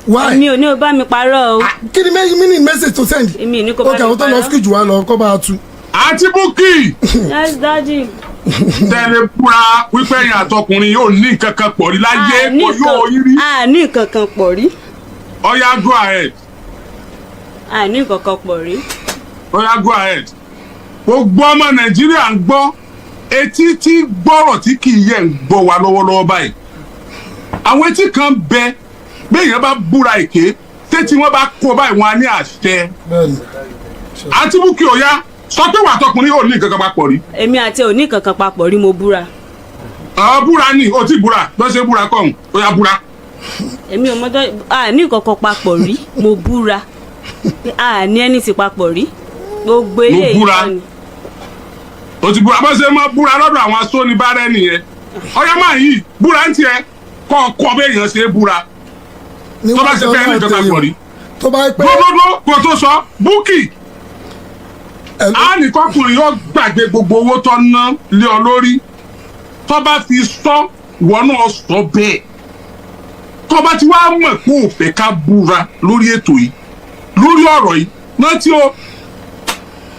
why. mi ò ní o bá mi parọ́ o. kí ni mini message to send. èmi ní kò bá mi parọ́. ok àwọn tó lọ skul jù wá lọ kọ́ bá a tu. àǹtí Bukky. yes daddy. tẹ́lẹ̀ búra wípé ẹ̀yin àtọkùnrin yóò ní nǹkan kan pọ̀ rí láyé kò yóò yín rí. a ní nǹkan kan pọ̀ rí. Oya go ahead. a ní nǹkan kan pọ̀ rí. Oya go ahead. Gbogbo ọmọ Nàìjíríà ń gbọ́ etí tí gbọ́rọ̀ tí kì í yẹ ń gbọ́ wa lọ́wọ́lọ́wọ́ báyìí. àwọn etí kan bẹ béèyàn bá búra èké tẹ́tí wọ́n bá kó báyìí wọn á ní àṣẹ. àǹtí Bukky Oya sọ pé wà tọkùnrin yóò ní nǹkan kan papọ̀ rí. èmi àti ò ní nǹkan kan papọ̀ rí mo búra. búra ni o ti búra bó ṣe búra kọ́hún Oya búra. èmi ò mọ́tò a ní nǹkan kan papọ̀ rí mo búra a ní ẹni tí papọ̀ rí gbogbo eléyìí kan ni. o ti búra bó ṣe mọ búra lọ́dọ̀ àwọn asónibárẹ́ nìyẹn Oya máa yí búra ń tiẹ̀ kọ́ béèyàn ṣe búra tó bá ṣe fẹ́ ní nǹkan papọ̀ rí. gbogbo kò tó sọ Bukky a ní kọkùnrin yóò gbàgbé gbogbo owó tó ná lé ọ lórí tó bá fi sọ ìwọ náà sọ bẹ́ẹ̀ tó bá ti wá mọ̀ pé ò fẹ́ ká búra lórí ètò yìí lórí ọ̀rọ̀ yìí náà tí ó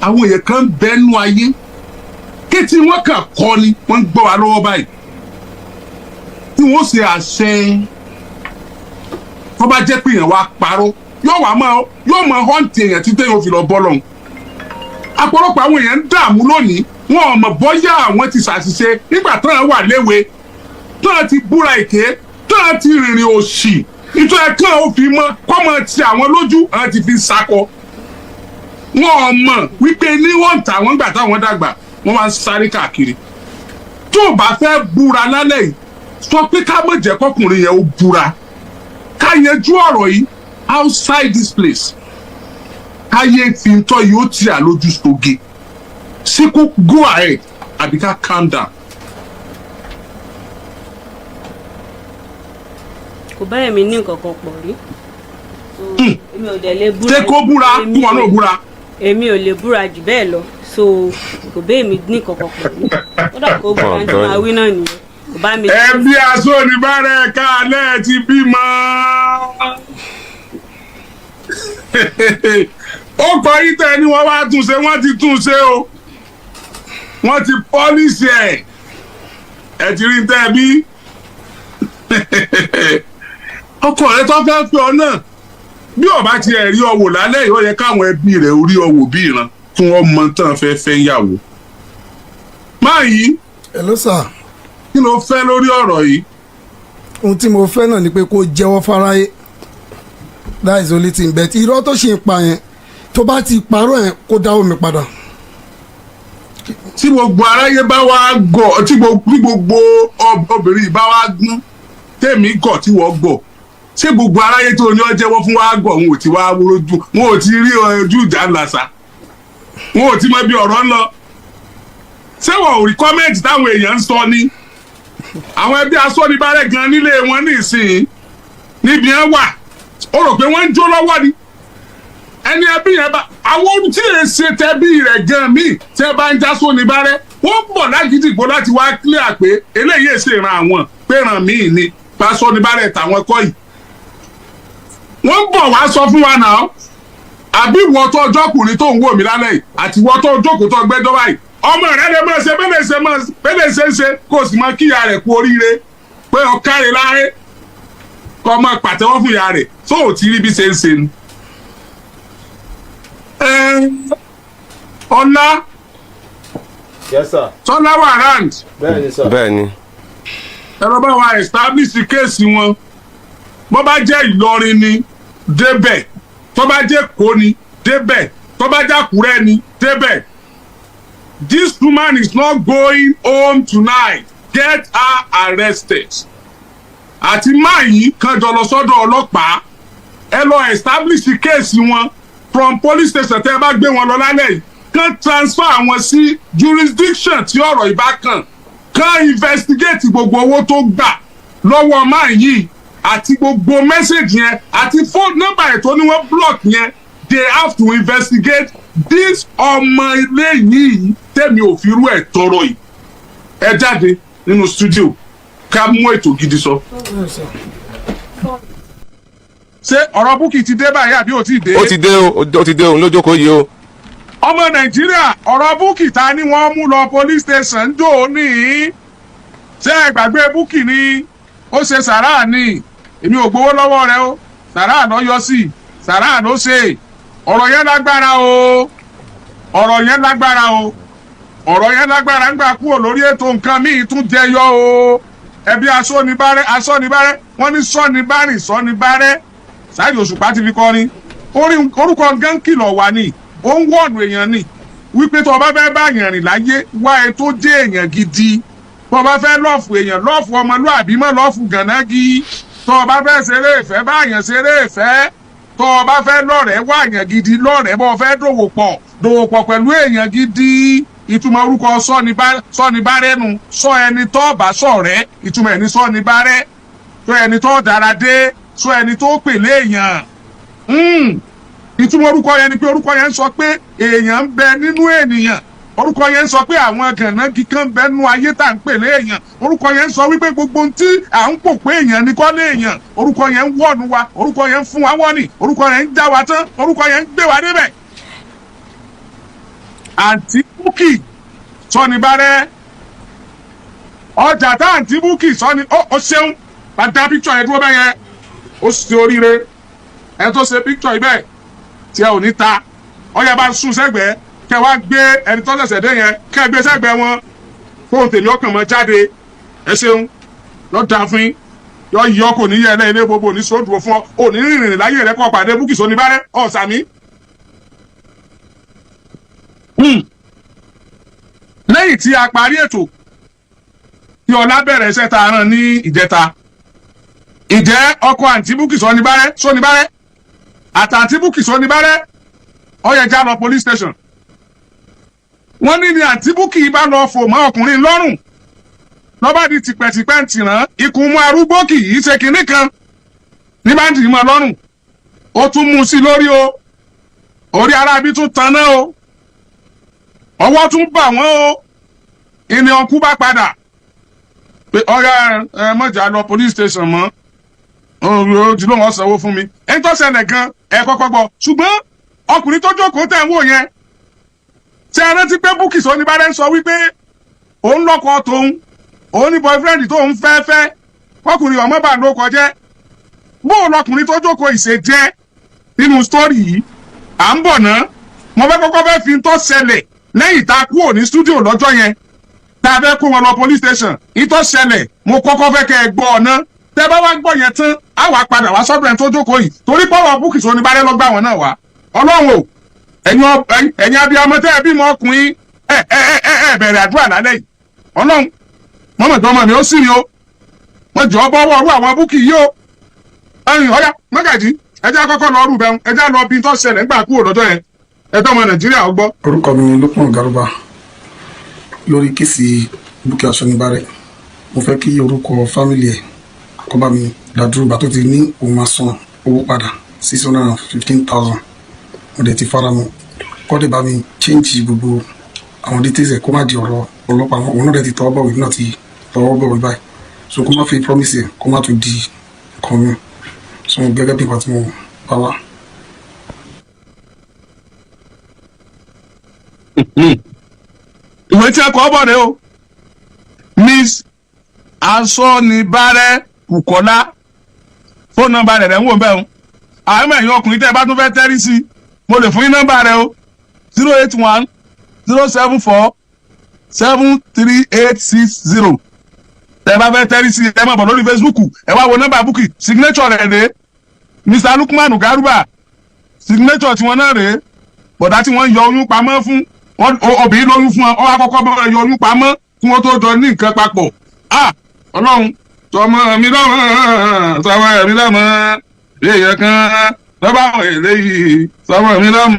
àwọn èèyàn kan bẹ́nu ayé kétí wọ́n kàn kọ́ ni wọ́n ń gbọ́ wa lọ́wọ́ báyìí tí wọ́n ṣe àṣẹ tó bá jẹ́ pé èèyàn wá parọ́ yóò máa họ́ǹtì èèyàn títí yóò fi lọ bọ́ lọ́hùn. Àpọ̀lọpọ̀ àwọn èèyàn ń dààmú lónìí wọn ò mọ̀ bọ́yá àwọn ti ṣàṣìṣe nígbà tán wà léwe tán ti búra èké tán ti rìnrìn òṣì nítorí ẹ̀kan ò fi mọ́ kọ́mọ ti àwọn lójú àwọn ti fi sakọ. Wọn ò mọ̀ wípé ní wọ́n ń tà wọ́n gbà táwọn dàgbà wọ́n máa ń sáré káàkiri. Tó o bá fẹ́ búra lálẹ́ yìí sọ pé ká mọ̀ jẹ́ kọkùnrin yẹn ó búra ká yanjú ọ̀rọ̀ yìí outside this place. Káyé fi ń tọ́ yóò tí a lójú sóge ṣé kó go ahead àbí ká calm down. Kò bá èmi ní nǹkan kan pọ̀ rí. Èmi ò dẹ̀ lè búra. Ṣé kó búra kí wọn náà búra? Èmi ò lè búra jù bẹ́ẹ̀ lọ so kò bá èmi ní nǹkan kan pọ̀ rí. Ó dà kó búra ní máa wí náà nìyẹn. Kò bá mi. Ẹbí aṣọ oníbàárẹ̀ káàlẹ́ ti bímọ. Ó kọ ìtẹ́ ni wọ́n wá túnṣe wọ́n ti túnṣe o wọ́n ti pọ́líṣì ẹ̀ ti rí tẹ́ bí ọkọ rẹ tó fẹ́ pé ọ náà bí ọba ti ẹ̀ rí ọwọ́ lálẹ́ yìí ó yẹ káwọn ẹbí rẹ̀ orí ọwọ́ bí ìran fún ọmọ tán fẹ́ yàwó. Máa yí. Hello sir. Kí ló fẹ́ lórí ọ̀rọ̀ yìí? Ohun tí mo fẹ́ náà ni pé kó jẹ́wọ́ fáráyé that is only thing but irọ́ tó ṣe ń pa yẹn tó bá ti parọ́ yẹn kó dáwọ́ mi padà. Tí gbogbo aráyé bá wá gọ̀ tí gbogbo obìnrin bá wá gbọ́n tèmi gọ̀ tí wọ́n gọ̀ ṣé gbogbo aráyé tó ní ọ jẹ́wọ́ fún wa gọ̀ wọn ò ti wá rojú wọn ò ti rí ojú ìjà ńlá sa wọn ò ti mọ bí ọ̀rọ̀ ń lọ. Ṣé wọn ò rí kọ́mẹ́ǹtì táwọn èèyàn ń sọ ni àwọn ẹbí asọ́nibárẹ̀ gan nílé wọn nísìnyí níbi ẹ wà ó rò pé wọ́n ń jó lọ́wọ́ ni ẹni ẹbí yẹn bá àwọn tí èè ṣe tẹbí rẹ̀ gan míì tẹ́ bá ń já sónibárẹ̀ wọ́n bọ̀ l'Agidigbo láti wá clear pé eléyìí èsè ìran àwọn pé ìran míì ni bá sónibárẹ̀ tàwọn kọ́ yìí wọ́n bọ̀ wá sọ fún wa náà àbí wọ́n tó ọjọ́kùnrin tó ń wò mí lálẹ́ yìí àti wọ́n tó jókòó tó gbẹ́jọ́ báyìí ọmọ rẹ lè máa ṣe bẹ́ẹ̀ ṣe ń ṣe kó o sì máa kíyà rẹ̀ kú oríire pé ọ̀káre láyé kọ́ máa pàtẹ́wọ́ fún ìyá rẹ̀ tó ò tí rí bí ṣe ń ṣe ni. Ọlá. Yes sir. Tọ́lá wà round. Bẹ́ẹ̀ni sir. Bẹ́ẹ̀ni. Ẹ̀rọ bá wa establish kéèsì wọn bó bá jẹ́ Ìlọrin ni débẹ̀ tó bá jẹ́ Èkó ni débẹ̀ tó bá jẹ́ Àkúrẹ́ ni débẹ̀. This woman is not going home tonight. Get her arrested. Àti máa yìí kan jọ lọ sọ́dọ̀ ọlọ́pàá ẹ lọ establish kéèsì wọn from police station tẹ́ ẹ bá gbé wọn lọ lálẹ́ yìí kan transfer wọn sí jurisdiction tí ọ̀rọ̀ ìbá kàn kan investigate gbogbo owó tó gbà lọ́wọ́ máa yìí àti gbogbo message yẹn àti phone number ẹ̀ tó ní wọ́n block yẹn they have to investigate this ọmọ ilé yìí tẹ̀mí ò fi rú ẹ̀ tọrọ yìí ẹ jáde nínú studio ká mú ètò gidi sọ. Ṣé ọ̀rọ̀ Bukky ti dé báyìí àbí ò ti dé? Ó ti dé o ó ti dé o lójókòó yìí o. Ọmọ Nàìjíríà ọ̀rọ̀ Bukky ta ni wọ́n mú lọ police station jò ní. Ṣé ẹ gbàgbé Bukky ni ó ṣe sàráà ni èmi ò gbowó lọ́wọ́ rẹ o sàráà ló yọ sí sàráà ló ṣe ọ̀rọ̀ yẹn lágbára o ọ̀rọ̀ yẹn lágbára o ọ̀rọ̀ yẹn lágbára ń gbà kúrò lórí ètò nǹkan míì tún jẹyọ o ẹbí asọ́nibárẹ́ wọ́n ní sọ́nibárẹ́ Saheed Òṣùpá ti fi kọrin orúkọ gán kìlọ̀ wà ní ó ń wọ̀nù èèyàn ni wípé tó o bá fẹ́ bá èèyàn rìn láyé wá ẹ tó jẹ́ èèyàn gidi tó o bá fẹ́ lọ́ọ̀fù èèyàn lọ́ọ̀fù ọmọlúàbí mọ́ lọ́ọ̀fù gànági tó o bá fẹ́ ṣeré ìfẹ́ bá èèyàn ṣeré ìfẹ́ tó o bá fẹ́ lọ́rẹ̀ẹ́ wá èèyàn gidi lọ́rẹ̀ẹ́ bó o fẹ́ dòwò pọ̀ pẹ̀lú èèyàn gidi ìtumọ̀ orúkọ sọ́nibárẹ́ nu sọ ẹni tó bá ṣọ̀rẹ́ ìtumọ̀ ẹni sọ́nibárẹ́ sọ ẹni tó dára dé sọ ẹni tó pèlè èèyàn ìtumọ̀ orúkọ yẹn ni pé orúkọ yẹn ń sọ pé èèyàn ń bẹ nínú ènìyàn orúkọ yẹn ń sọ pé àwọn gànági kan bẹnu ayé tá à ń pè léèyàn orúkọ yẹn ń sọ wípé gbogbo ohun tí à ń pò pé èèyàn ni kọ́ léèyàn orúkọ yẹn ń wọ̀nù wa orúkọ yẹn ń fún wa wọ́nì orúkọ yẹn ń já wa tán orúkọ yẹn ń gbé wa débẹ̀. àǹtí Búkì sọni bárẹ́ ọjà tá àǹtí Búkì sọni ó ṣeun bàtà píkṣọ yẹn dúró bẹ́ẹ̀ yẹn ó ṣe oríire ẹ tó ṣe píkṣọ yìí bẹ́ẹ̀ tí ẹ ò ní ta ọyà bá sún sẹ́gbẹ̀ẹ́ kẹ wá gbé ẹni tó ṣẹ̀ṣẹ̀ dé yẹn kẹ gbé sẹ́gbẹ̀ẹ́ wọn fóun tèmi ọkàn mọ́ jáde ẹ ṣeun lọ́ọ́ da fún yín yọ yọ kò ní yẹ ẹ ilé gbogbo ní sódùn fún ọ òní rìnrìn láyé rẹ kọ́ pàdé Búkì sóní bárẹ́ ọ̀sàmí. lẹ́yìn tí a parí ètò tí ọlá bẹ̀rẹ̀ iṣẹ́ tá a rán ní ìjẹta ìjẹ́ ọkọ àǹtí Búkì sóní bárẹ́ àtàǹtí Búkì sóní bárẹ́ ó yẹ já lọ police station wọ́n ní ni àǹtí Búkì bá lọ fò mọ́ ọkùnrin lọ́rùn lọ́ba di tìpẹ́tìpẹ́ ń tìrán ikùn mú arúgbó kì í ṣe kinní kan ní bá ń dì í mọ́ lọ́rùn ó tún mú sí lórí o orí arábí tún taná o ọwọ́ tún bà wọ́n o ìní ọkú bá padà pé ọ̀rẹ́ ẹ mọ̀jà lọ police station mọ́ ó ti lóun ọ̀sánwó fún mi ẹni tó ṣẹlẹ̀ gan ẹ kọ́kọ́ gbọ́ ṣùgbọ́n ọkùnrin tó jókòó tẹ̀ ń wò yẹn ṣe é rántí pé Búkì sóní bárẹ́ ń sọ wípé òun lọ́kọ tóun òun ní boyfriend tóun fẹ́ ọkùnrin ọmọ bá ló kọjẹ́ bóun lọkùnrin tó jókòó ìṣe jẹ́ nínú sítórì yìí à ń bọ̀ ná mo fẹ́ kọ́kọ́ fẹ́ fi tó ṣẹlẹ̀ lẹ́yìn tá a kúrò ní stúdíò lọ́jọ́ yẹn tá a fẹ́ kó wọn lọ police station ìtọ́ ṣẹlẹ̀ mo kọ́kọ́ fẹ́ kẹ́ ẹ gbọ́ ọ̀nà tẹ́ bá wá gbọ́ yẹn tán á wàá padà wá sọ́dọ̀ ẹni tó jókòó yìí torí pọ́wọ́ Búkì sóní bárẹ́ lọ́gbà wọn náà wá ọlọ́run o ẹ̀yin abiyamọ tẹ́ ẹ bímọ ọkùnrin ẹ bẹ̀rẹ̀ àdúrà lálẹ́ yìí ọlọ́run mọ́mọ́tò ọmọ mi ó sì ní o wọ́n jọ bọ́wọ́ ọrú àwọn Búkì yìí o ẹ̀yin ọ̀yá mọ́gàjì ẹjẹ́ àkọ́kọ́ lọ rú bẹ́ẹ̀ ẹjẹ́ lọ bí tó ṣẹlẹ̀ nígbà kúrò lọ́jọ́ yẹn ẹ̀tọ́ ọmọ Nàìjíríà ó gbọ́. orúkọ mi ni Lókùn Garuba lórí kéèsì Búkì sóní bárẹ́ mo fẹ́ kí orúkọ fámìlì ẹ̀ kó bá mi dàdúró bá tó ti ní òun máa san owó padà 615,000 mo dẹ̀ ti fara mọ́ kọ́dé bá mi change gbogbo àwọn details ẹ̀ kó má di ọ̀rọ̀ ọlọ́pàá wọn òun náà dẹ̀ ti tọwọ́ bọ̀wé náà ti tọwọ́ bọ̀wé báyìí so kó má fi promise ẹ̀ kó má tún di kan mi so gẹ́gẹ́ bí nǹkan tí mo bá wà. ìwé tí ẹ kọ́ bọ̀ rẹ o Miss Asọ́nibárẹ́ Bùkọ́lá fóònù nọ́mbà rẹ̀ ń wò bẹ́ẹ̀ o àwọn ẹ̀yin ọkùnrin tẹ́ ẹ bá tún fẹ́ tẹ́rí sí mo lè fún yín nọ́mbà rẹ o 081 074 73860 tẹ́ ẹ bá fẹ́ tẹ́rí sí ẹ máa bọ̀ lórí Facebook ẹ wá wo nọ́mbà Búkì signature rẹ̀ rèé Mr. Lukman Garuba signature tiwọn náà rèé bọ̀dá tí wọ́n yọ oyún pamọ́ fún obìnrin lóyún fún ọ àkọ́kọ́ bọ́ yọ oyún pamọ́ kí wọ́n tó jọ ní nǹkan papọ̀ ọlọ́run tọmọ mi lọ́mọ èèyàn kan lọ́ba àwọn eléyìí tọmọ mi lọ́mọ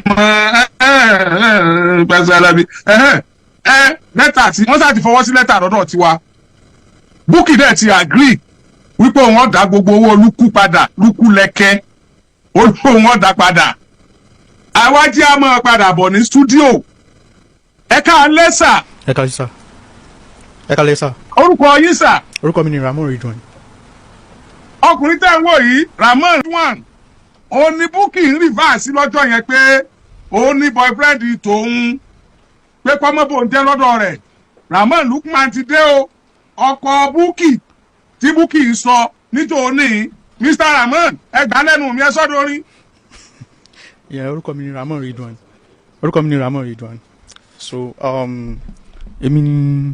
pẹ̀sẹ̀ alábi lẹ́tà tí wọ́n sáà ti fọwọ́ sí lẹ́tà lọ́dọ̀ tiwa Búkì dẹ̀ ti agree wípé òun ọ̀dà gbogbo owó lúkú padà lúkú lẹ́kẹ́ òun ọ̀dà padà àwájí á máa padà bọ̀ ní stúdíò ẹ̀ka lẹ́sà. ẹ̀ka lẹ́sà. ẹ̀ka lẹ́sà. orúkọ yín sà. orúkọ mi ni Ramon Ridwan. ọkùnrin tẹ́ ń wò yìí Ramon Ridwan òun ni Búkì ń rìvásì lọ́jọ́ yẹn pé òun ní boyfriend tòun pé kọ́mọ́bò ń jẹ́ lọ́dọ̀ rẹ̀ Ramon Lukman ti dé o ọkọ Búkì tí Búkì ń sọ nítorí Mr. Ramon ẹgbàá lẹ́nu mi ẹ sọ́dọ̀ orin. orúkọ mi ni Ramon Ridwan. orúkọ mi ni Ramon Ridwan. so èmi ni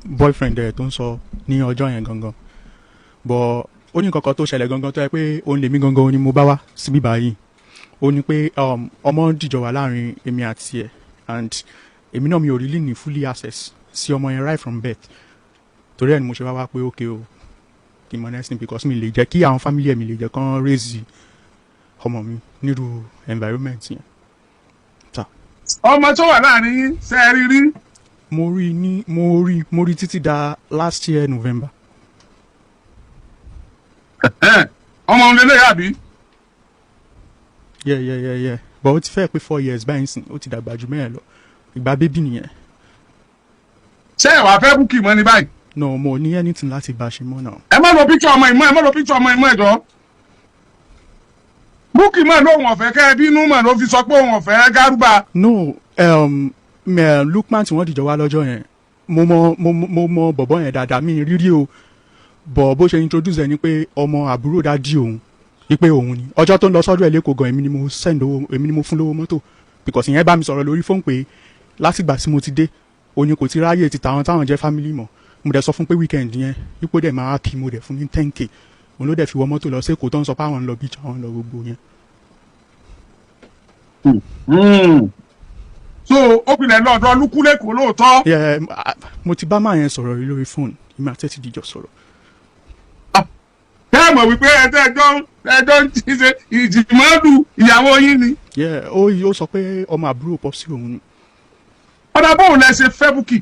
boyfriend ẹ̀ tó ń sọ ní ọjọ́ yẹn gangan but ó ní kankan tó ṣẹlẹ̀ gangan tó yẹ pé òun lèmi gangan ni mo bá wá síbí báyìí ó ní pé ọmọ dìjọ wà láàrin èmi àti ẹ̀ and èmi náà mi ò really ní fully access sí ọmọ yẹn right from birth torí ẹ̀ ni mo ṣe wá pé okay o kí n mọ next thing because mi lè jẹ́ kí àwọn family ẹ̀ mi lè jẹ́ kán raise ọmọ mi nírú environment yẹn. ọmọ tó wà láàrin yín ṣe é rí rí. mo rí títí da last year November. ọmọ òun lélẹ̀ yàbí. yeah but ó ti fẹ́ pé 4 years báyìí sìn ó ti dàgbà jù mẹ́rin lọ ìgbà bébì nìyẹn ṣé ẹ wàá fẹ́ Bukky mọ́ ní báyìí. no mo ní anything láti bá ṣe mọ́ náà. ẹ má lo picture ọmọ ìmọ̀ ẹ̀jọ́. Bukky mọ̀ lóhùn ọ̀fẹ́ kẹ́ ẹ bínú mọ̀ ló fi sọ pé òun ọ̀fẹ́ Gárúbà. no Lukman tí wọ́n dìjọ wá lọ́jọ́ yẹn mo mọ bọ̀bọ́ yẹn dáadáa mi rírí o bọ̀ bó ṣe introduce ẹ ni pé ọmọ àbúrò dádì òun ipe òun ni ọjọ́ tó ń lọ sọ́dọ̀ ẹ̀ lẹ́kọ̀ọ́ gan èmi ni mo fún lówó mọ́tò because ìyẹn bá mi sọ̀rọ̀ lórí fóònù pé látìgbà tí mo ti dé òní kò ti ráyè ti tàwọn táwọn jẹ́ family mọ̀ mo dẹ̀ sọ fún pé weekend yẹn ipò dẹ̀ máa kí mo dẹ̀ fún ní 10k òun ló dẹ̀ fi wọ mọ́tò lọ sí èkó tó ń sọ pé àwọn ń lọ beach àwọn ń lọ gbogbo yẹn. So ó pinnu lọ́dọ̀ lúkúlẹ̀kọ́ lóòótọ́. mo ti bá máa yẹn sọ̀rọ̀ rí lórí fóònù ìmọ̀ àtẹ́tí dìjọ sọ̀rọ̀. ẹ mọ̀ wípé ẹjọ́ ń ṣe ìjìmọ́lù ìyàwó yín ni. ó sọ pé ọmọ àbúrò pọ̀ sí òun ni. ọ̀dà bóun lẹ ṣe fẹ́ Bukky.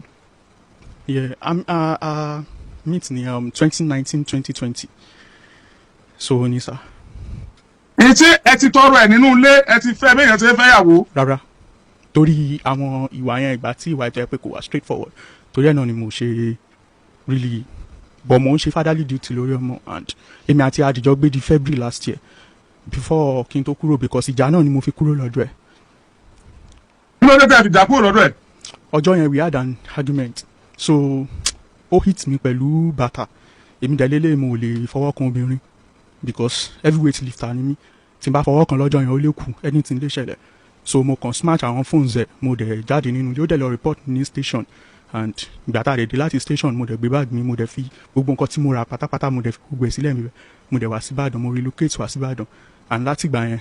meet ní 2019-2020 so ní sá. èyí tí ẹ ti tọrọ ẹ nínú ilé ẹ ti fẹ́ bẹ́ẹ̀ yẹn ti fẹ́ yàwó. rárá torí àwọn ìwà yẹn ìgbà tí ìwà ètò ẹ pé kò wá straight forward torí ẹ̀ náà ni mo ṣe really but mo ń ṣe fatherly duty lórí ọmọ and èmi àti àdìjọ gbé di February last year before kí n tó kúrò because ìjà náà ni mo fi kúrò lọ́dọ̀ ẹ̀. kí ló dé tẹ́ fi jà kúrò lọ́dọ̀ ẹ̀. ọjọ́ yẹn we had an argument so ó hit mi pẹ̀lú bàtà èmi dẹ̀ lélẹ̀ mo lè fọwọ́ kan obìnrin because heavyweight lifter ni mí tí n bá fọwọ́ kan lọ́jọ́ yẹn ó lè kú anything lè ṣẹlẹ̀ so mo kàn smash àwọn phones ẹ̀ mo dẹ̀ jáde nínú ilé ó dẹ̀ lọ report ní station and ìgbà tá a dẹ̀ dé láti station mo dẹ̀ gbé báàgì mi mo dẹ̀ fi gbogbo nǹkan tí mo ra pátápátá mo dẹ̀ fi gbogbo ẹ̀ sílẹ̀ mi bẹ̀ mo dẹ̀ wá sí Ìbàdàn mo relocate wá sí Ìbàdàn and láti ìgbà yẹn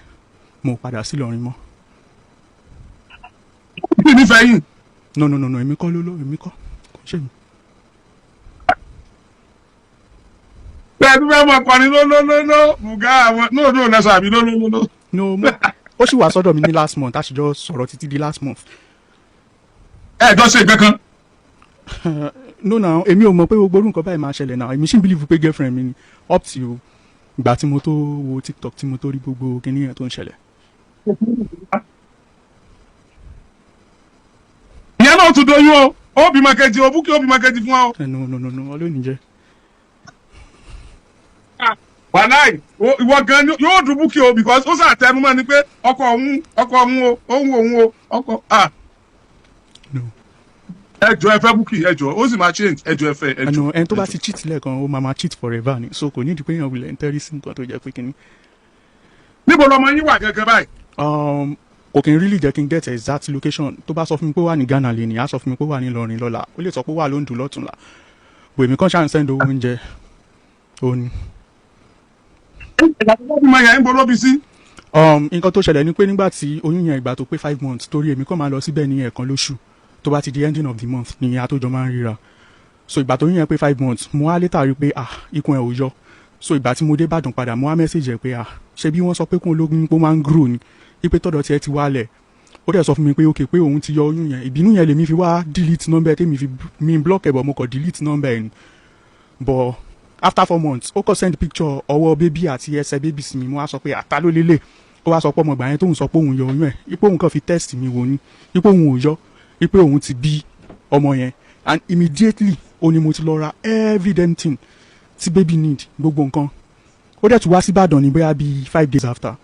mo padà sí Ìlọrin mọ́. kí ni fẹ́ yín. no èmi kọ́ èmi kọ́ kò ṣe mi. bẹ́ẹ̀ ni fẹ́ mọ ọkùnrin lólólóló bùgá àwọn nóòdó lẹ́sọ̀ àbí lólólóló. no ó sì wá sọ́dọ̀ mi ní last month a sì jọ sọ̀rọ̀ títí di last month. ẹ jọ ṣe kankan. no na èmi ò mọ̀ pé gbogbo nǹkan báyìí máa ṣẹlẹ̀ náà èmi sì ń believe pé girlfriend mi ni up to ìgbà tí mo tó wo TikTok tí mo tó rí gbogbo kinní yẹn tó ń ṣẹlẹ̀. ìyẹn náà tún doyún o ó bímọ kejì o Bukky ó bímọ kejì fún ọ. no ọlọ́ọ̀ni jẹ́. wàláì ìwọ gan yóò dùn Bukky o because ó ṣàtẹnumọ́ ni pé ọkọ òun o òun o ọkọ no. ẹjọ ẹ fẹ́ Bukky ẹjọ ó sì máa change ẹjọ ẹ fẹ́ ẹjọ. ẹni tó bá ti cheat lẹ́ẹ̀kan ó máa cheat forever ni so kò ní ìdí pé èèyàn wulẹ̀ ń tẹ́rí sí nǹkan tó jẹ́ pé kínní. níbo lọmọ yín wà gẹ́gẹ́ báyìí. kò kí n really jẹ́ kí n get exact location tó bá sọ fún mi pé wà ní Ghana lè ní á sọ fún mi pé wà ní Ìlọrin lọ́la ó lè sọ pé wà lóńdó lọ́tùnla bò èmi kàn ṣáà ń send owó oúnjẹ ó ní. nǹkan tó ṣẹlẹ̀ ni pé nígbà tí oyún yẹn ìgbà tó pé 5 months torí èmi kàn máa lọ síbẹ̀ ní ẹ̀ẹ̀kan lóṣù tó bá ti di ending of the month ni àtòjọ máa ń ríra so ìgbà tó yún yẹn pé 5 months mo wá létà rí pé ikùn ẹ̀ ò yọ so ìgbà tí mo dé Ìbàdàn padà mo wá message ẹ̀ pé ṣé bí wọ́n sọ pé kún ológun pé ó máa ń grow ni ipe tọ́dọ̀ tiẹ̀ ti wálẹ̀ ó dẹ̀ sọ fún mi pé ok pé òun ti yọ oyún yẹn ìbínú yẹn lèmi fi wá delete number tèmi fi mi block ẹ̀ bọ̀ mo kàn delete number ẹ̀ ni but after 4 months ó kàn send picture ọwọ́ bébí àti ẹsẹ̀ bébí sí mi mo wá sọ pé àtà ló lélẹ̀ ó wá sọ pé ọmọ ìgbà yẹn tóun sọ pé òun yọ oyún ẹ̀ ipò òun kàn fi test mi wò ni ipò òun ò yọ ipò òun ti bí ọmọ yẹn and immediately ó ní mo ti lọ ra every damn thing tí baby need gbogbo nǹkan ó dẹ̀ tún wá sí Ìbàdàn ní bóyá bíi 5 days after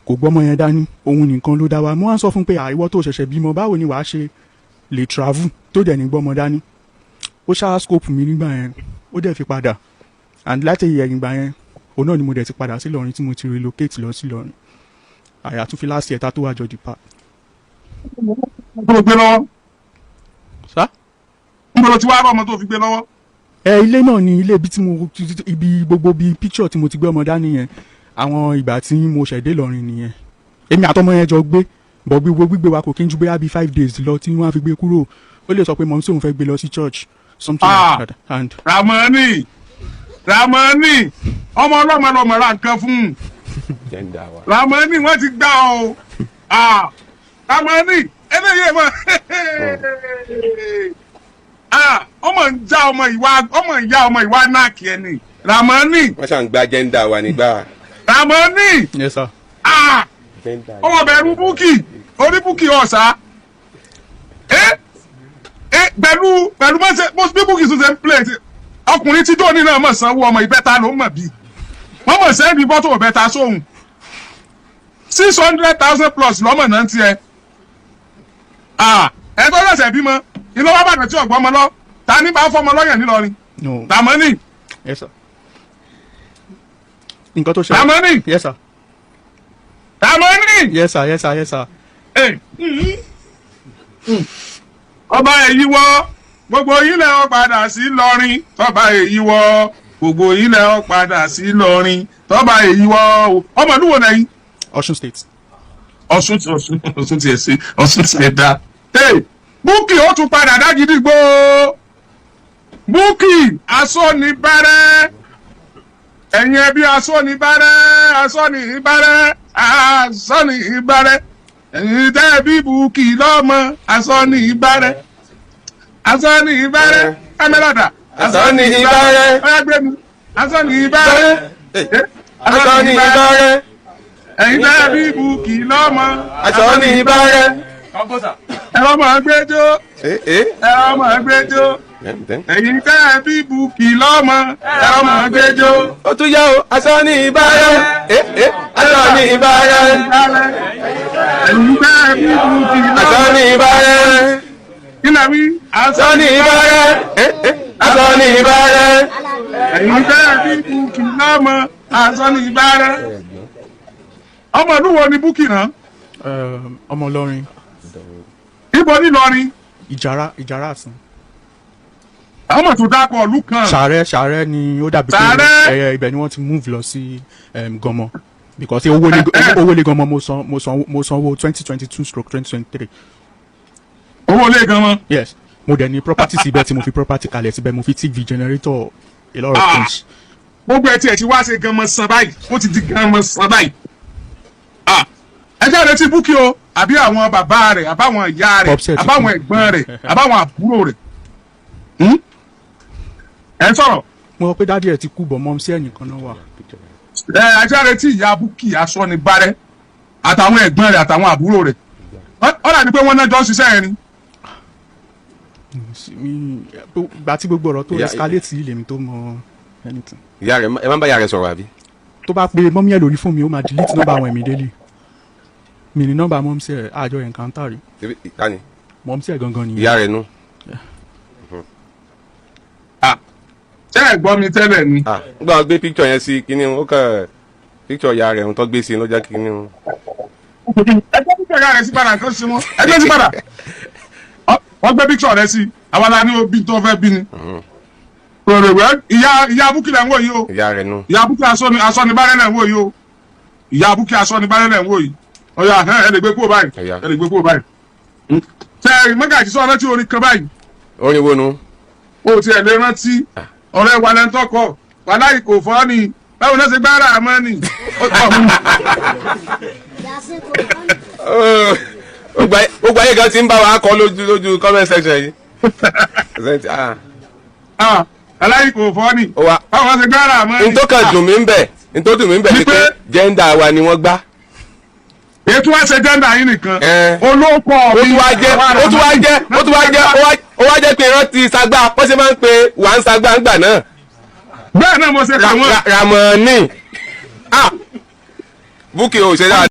kò gbọ́mọ yẹn dání òun nìkan ló dá wa mo wá sọ fún pé ìwọ tó ṣẹ̀ṣẹ̀ bímọ báwo ni wàá ṣe lè travel tó dẹ̀ ní gbọ́mọ dání ó ṣáà scope mi nígbà yẹn ó dẹ̀ fi padà and láti ẹ̀yìn ìgbà yẹn òun náà ni mo dẹ̀ ti padà sí Ìlọrin tí mo ti relocate lọ sí Ìlọrin àyà tún fi last year ta tó wà jọ dìpa. tó gbé lọ́wọ́. sá. níbo ló ti wá rọ ọmọ tó fi gbé lọ́wọ́. ilé náà ni ilé ibi tí mo ibi gbogbo bíi picture tí mo ti gbé ọmọ dání yẹn àwọn ìgbà tí mo ṣẹ̀dé Ìlọrin nìyẹn èmi àtọmọ yẹn jọ gbé bọ̀ gbígbé wa kò kí n ju bóyá bíi 5 days lọ tí wọ́n á fi gbé kúrò ó lè sọ pé mọ̀ tí òun fẹ́ gbé lọ sí church something like that and. Ramani ọmọ ọlọ́mọ lọ́mọ ra nǹkan fún un Ramani wọ́n ti gbá ọ Ramani eléyìí mọ ọmọ ń já ọmọ ìwà náà kí ẹ ní Ramani. wọ́n ṣàn gba agenda wa nígbà. Ramani. yes sir. ọmọ bẹ̀rù Bukky orí Bukky ọ̀sà pẹ̀lú most people kì í tún ṣe ń play ọkùnrin tí dóòní náà mọ̀ sanwó ọmọ ìbẹ́ta ló mọ̀ bí wọ́n mọ̀ sẹ́ẹ̀dì bọ́tò ìbẹ́ta sóhun 600,000 plus lọ́mọ náà ti ẹ ẹ tó lọ́sẹ̀ bímọ iná wá bàtà tí ọ̀gbọ́n ọmọ lọ ta ní bá fọmọ lọ́yàn nílọrin Dàmọ́nì. Yes sir. Nǹkan tó ṣe. Dàmọ́nì. Yes sir. Dàmọ́nì. Yes sir, yes sir, yes sir. Ọba èyí wọ gbogbo yín lẹ ọ padà sí lọrin tọba èyí wọ gbogbo yín lẹ ọ padà sí lọrin tọba èyí wọ ọmọ ìlú wo lẹ́yìn. Ọ̀ṣun state. Ọ̀ṣun tiẹ̀ sí Ọ̀ṣun tiẹ̀ dá. Búkì ó tún padà d'Agidigbo Búkì asọ́nibárẹ́ ẹ̀yin ẹbí asọ́nibárẹ́ ẹ̀yin tẹ́ẹ̀bí Búkì lọ́mọ asọ́nibárẹ́ kámẹ́ràdà asọ́nibárẹ́ ọ̀yàgbẹ́mi asọ́nibárẹ́ ẹ̀yin tẹ́ẹ̀bí Búkì lọ́mọ asọ́nibárẹ́ ẹ̀rọ máa gbẹ́jọ́ ẹ̀yin tẹ́ẹ̀bí Búkì lọ́mọ ẹ̀rọ máa gbẹ́jọ́. Ó tún yá o asọ́nibárẹ́ asọ́nibárẹ́ ẹ̀yin tẹ́ẹ̀bí Búkì lọ́mọ asọ́nibárẹ́ kí ni àwí asọ́nibárẹ́ asọ́nibárẹ́ ẹ̀yin tẹ́ẹ̀bí Búkì lọ́mọ asọ́nibárẹ́. Ọmọ ìlú wo ni Búkì náà? Ọmọ Ìlọrin. Ibo ní Ìlọrin? Ìjàrá àsán. Ọmọ tó dápọ̀ ìlú kan. Ṣàrẹ́ ni ó dàbí pé ibẹ̀ ni wọ́n ti move lọ sí Gọmọ because owó lé Gọmọ mo sanwó 2022/2023. Owó lé Gọmọ? Yes, mo dẹ̀ ní property síbẹ̀ tí mo fi property kalẹ̀ síbẹ̀ mo fi TV generator a lot of things. Gbogbo ẹ̀ tí ẹ̀ ti wá ṣe Gọmọ san báyìí ó ti di Gọmọ san báyìí. Ẹ jáde tí Búkì o àbí àwọn bàbá rẹ̀ àbáwọn ìyá rẹ̀ àbáwọn ẹ̀gbọ́n rẹ̀ àbáwọn àbúrò rẹ̀. Ẹ sọ̀rọ̀. Mo rò pé dádì ẹ̀ ti kú bọ̀ mọ́ sí ẹnìkan náà wà. Ẹ jáde tí ìyá Búkì asọ́nibárẹ́ àtàwọn ẹ̀gbọ́n rẹ̀ àtàwọn àbúrò rẹ̀. Ó dàbí pé wọ́n náà jọ ń ṣiṣẹ́ yẹn ni. Gba tí gbogbo ọ̀rọ̀ tó escalate yìí lèmi tó mọ anything. Ìyá rẹ̀ ẹ máa ń bá ìyá rẹ̀ sọ̀rọ̀ àbí. Tó bá pe mọ́mí ẹ̀ lórí fún mi ó máa delete nọ́mbà àwọn ẹ̀mí délé. Mi ní nọ́mbà mọ́mísí ẹ̀ àjọ encounter rí. Tani? Mọ́mísí ẹ̀ gangan ni. Ìyá rẹ̀ nù. Ṣé ẹ gbọ́ mi tẹ́lẹ̀ ni? Nígbà wọn gbé picture yẹn sí kíní ó kàn picture ìyá rẹ̀ tó gbé sí ló jẹ́ kíní. Ẹgbẹ́ picture ìyá rẹ̀ sí padà kan sí wọn. Ẹgbẹ́ sí padà. Wọ́n gbé picture rẹ̀ sí. Àwa la ní obi tó fẹ́ bí ni. Ìyá Búkì lẹ̀ ń wò yìí o. Ìyá rẹ̀ nù. Ìyá Búkì asọ́nibárẹ́ lẹ̀ ń wò yìí o. Ìyá Búkì asọ́nibárẹ́ lẹ̀ ń wò yìí. Ọ̀yà ẹ lè gbé kúrò báyìí. Ẹ lè gbé kúrò báyìí. Ṣé mọ́gàjì sọ rántí orin kan báyìí? Orin wo nu? O ti ẹ̀ lè rántí ọ̀rẹ́ wa lẹ́ńtọ́ kọ wàláì kò fọ́ ni báwo náà ṣe gbára àmọ́ ni. Gbogbo ayé kan ti ń bá wa kọ lójú comment section yìí. Aláì kò fọ́ ni báwo náà ṣe gbára àmọ́ ni. Ntọ́ kan dùn mí ń bẹ̀ ni pé jẹ́ndà wa ni wọ́n gbá. Ètò wá ṣe jẹ́ndà yín nìkan. Olóko mi. Ó tún wá jẹ́ pé rántí sagbá wọ́n ṣe máa ń pe wà ń sagbá ńgbà náà. Bẹ́ẹ̀ náà mo ṣe kà wọ́n. Ramoni. Búkì ò ṣe dáadáa.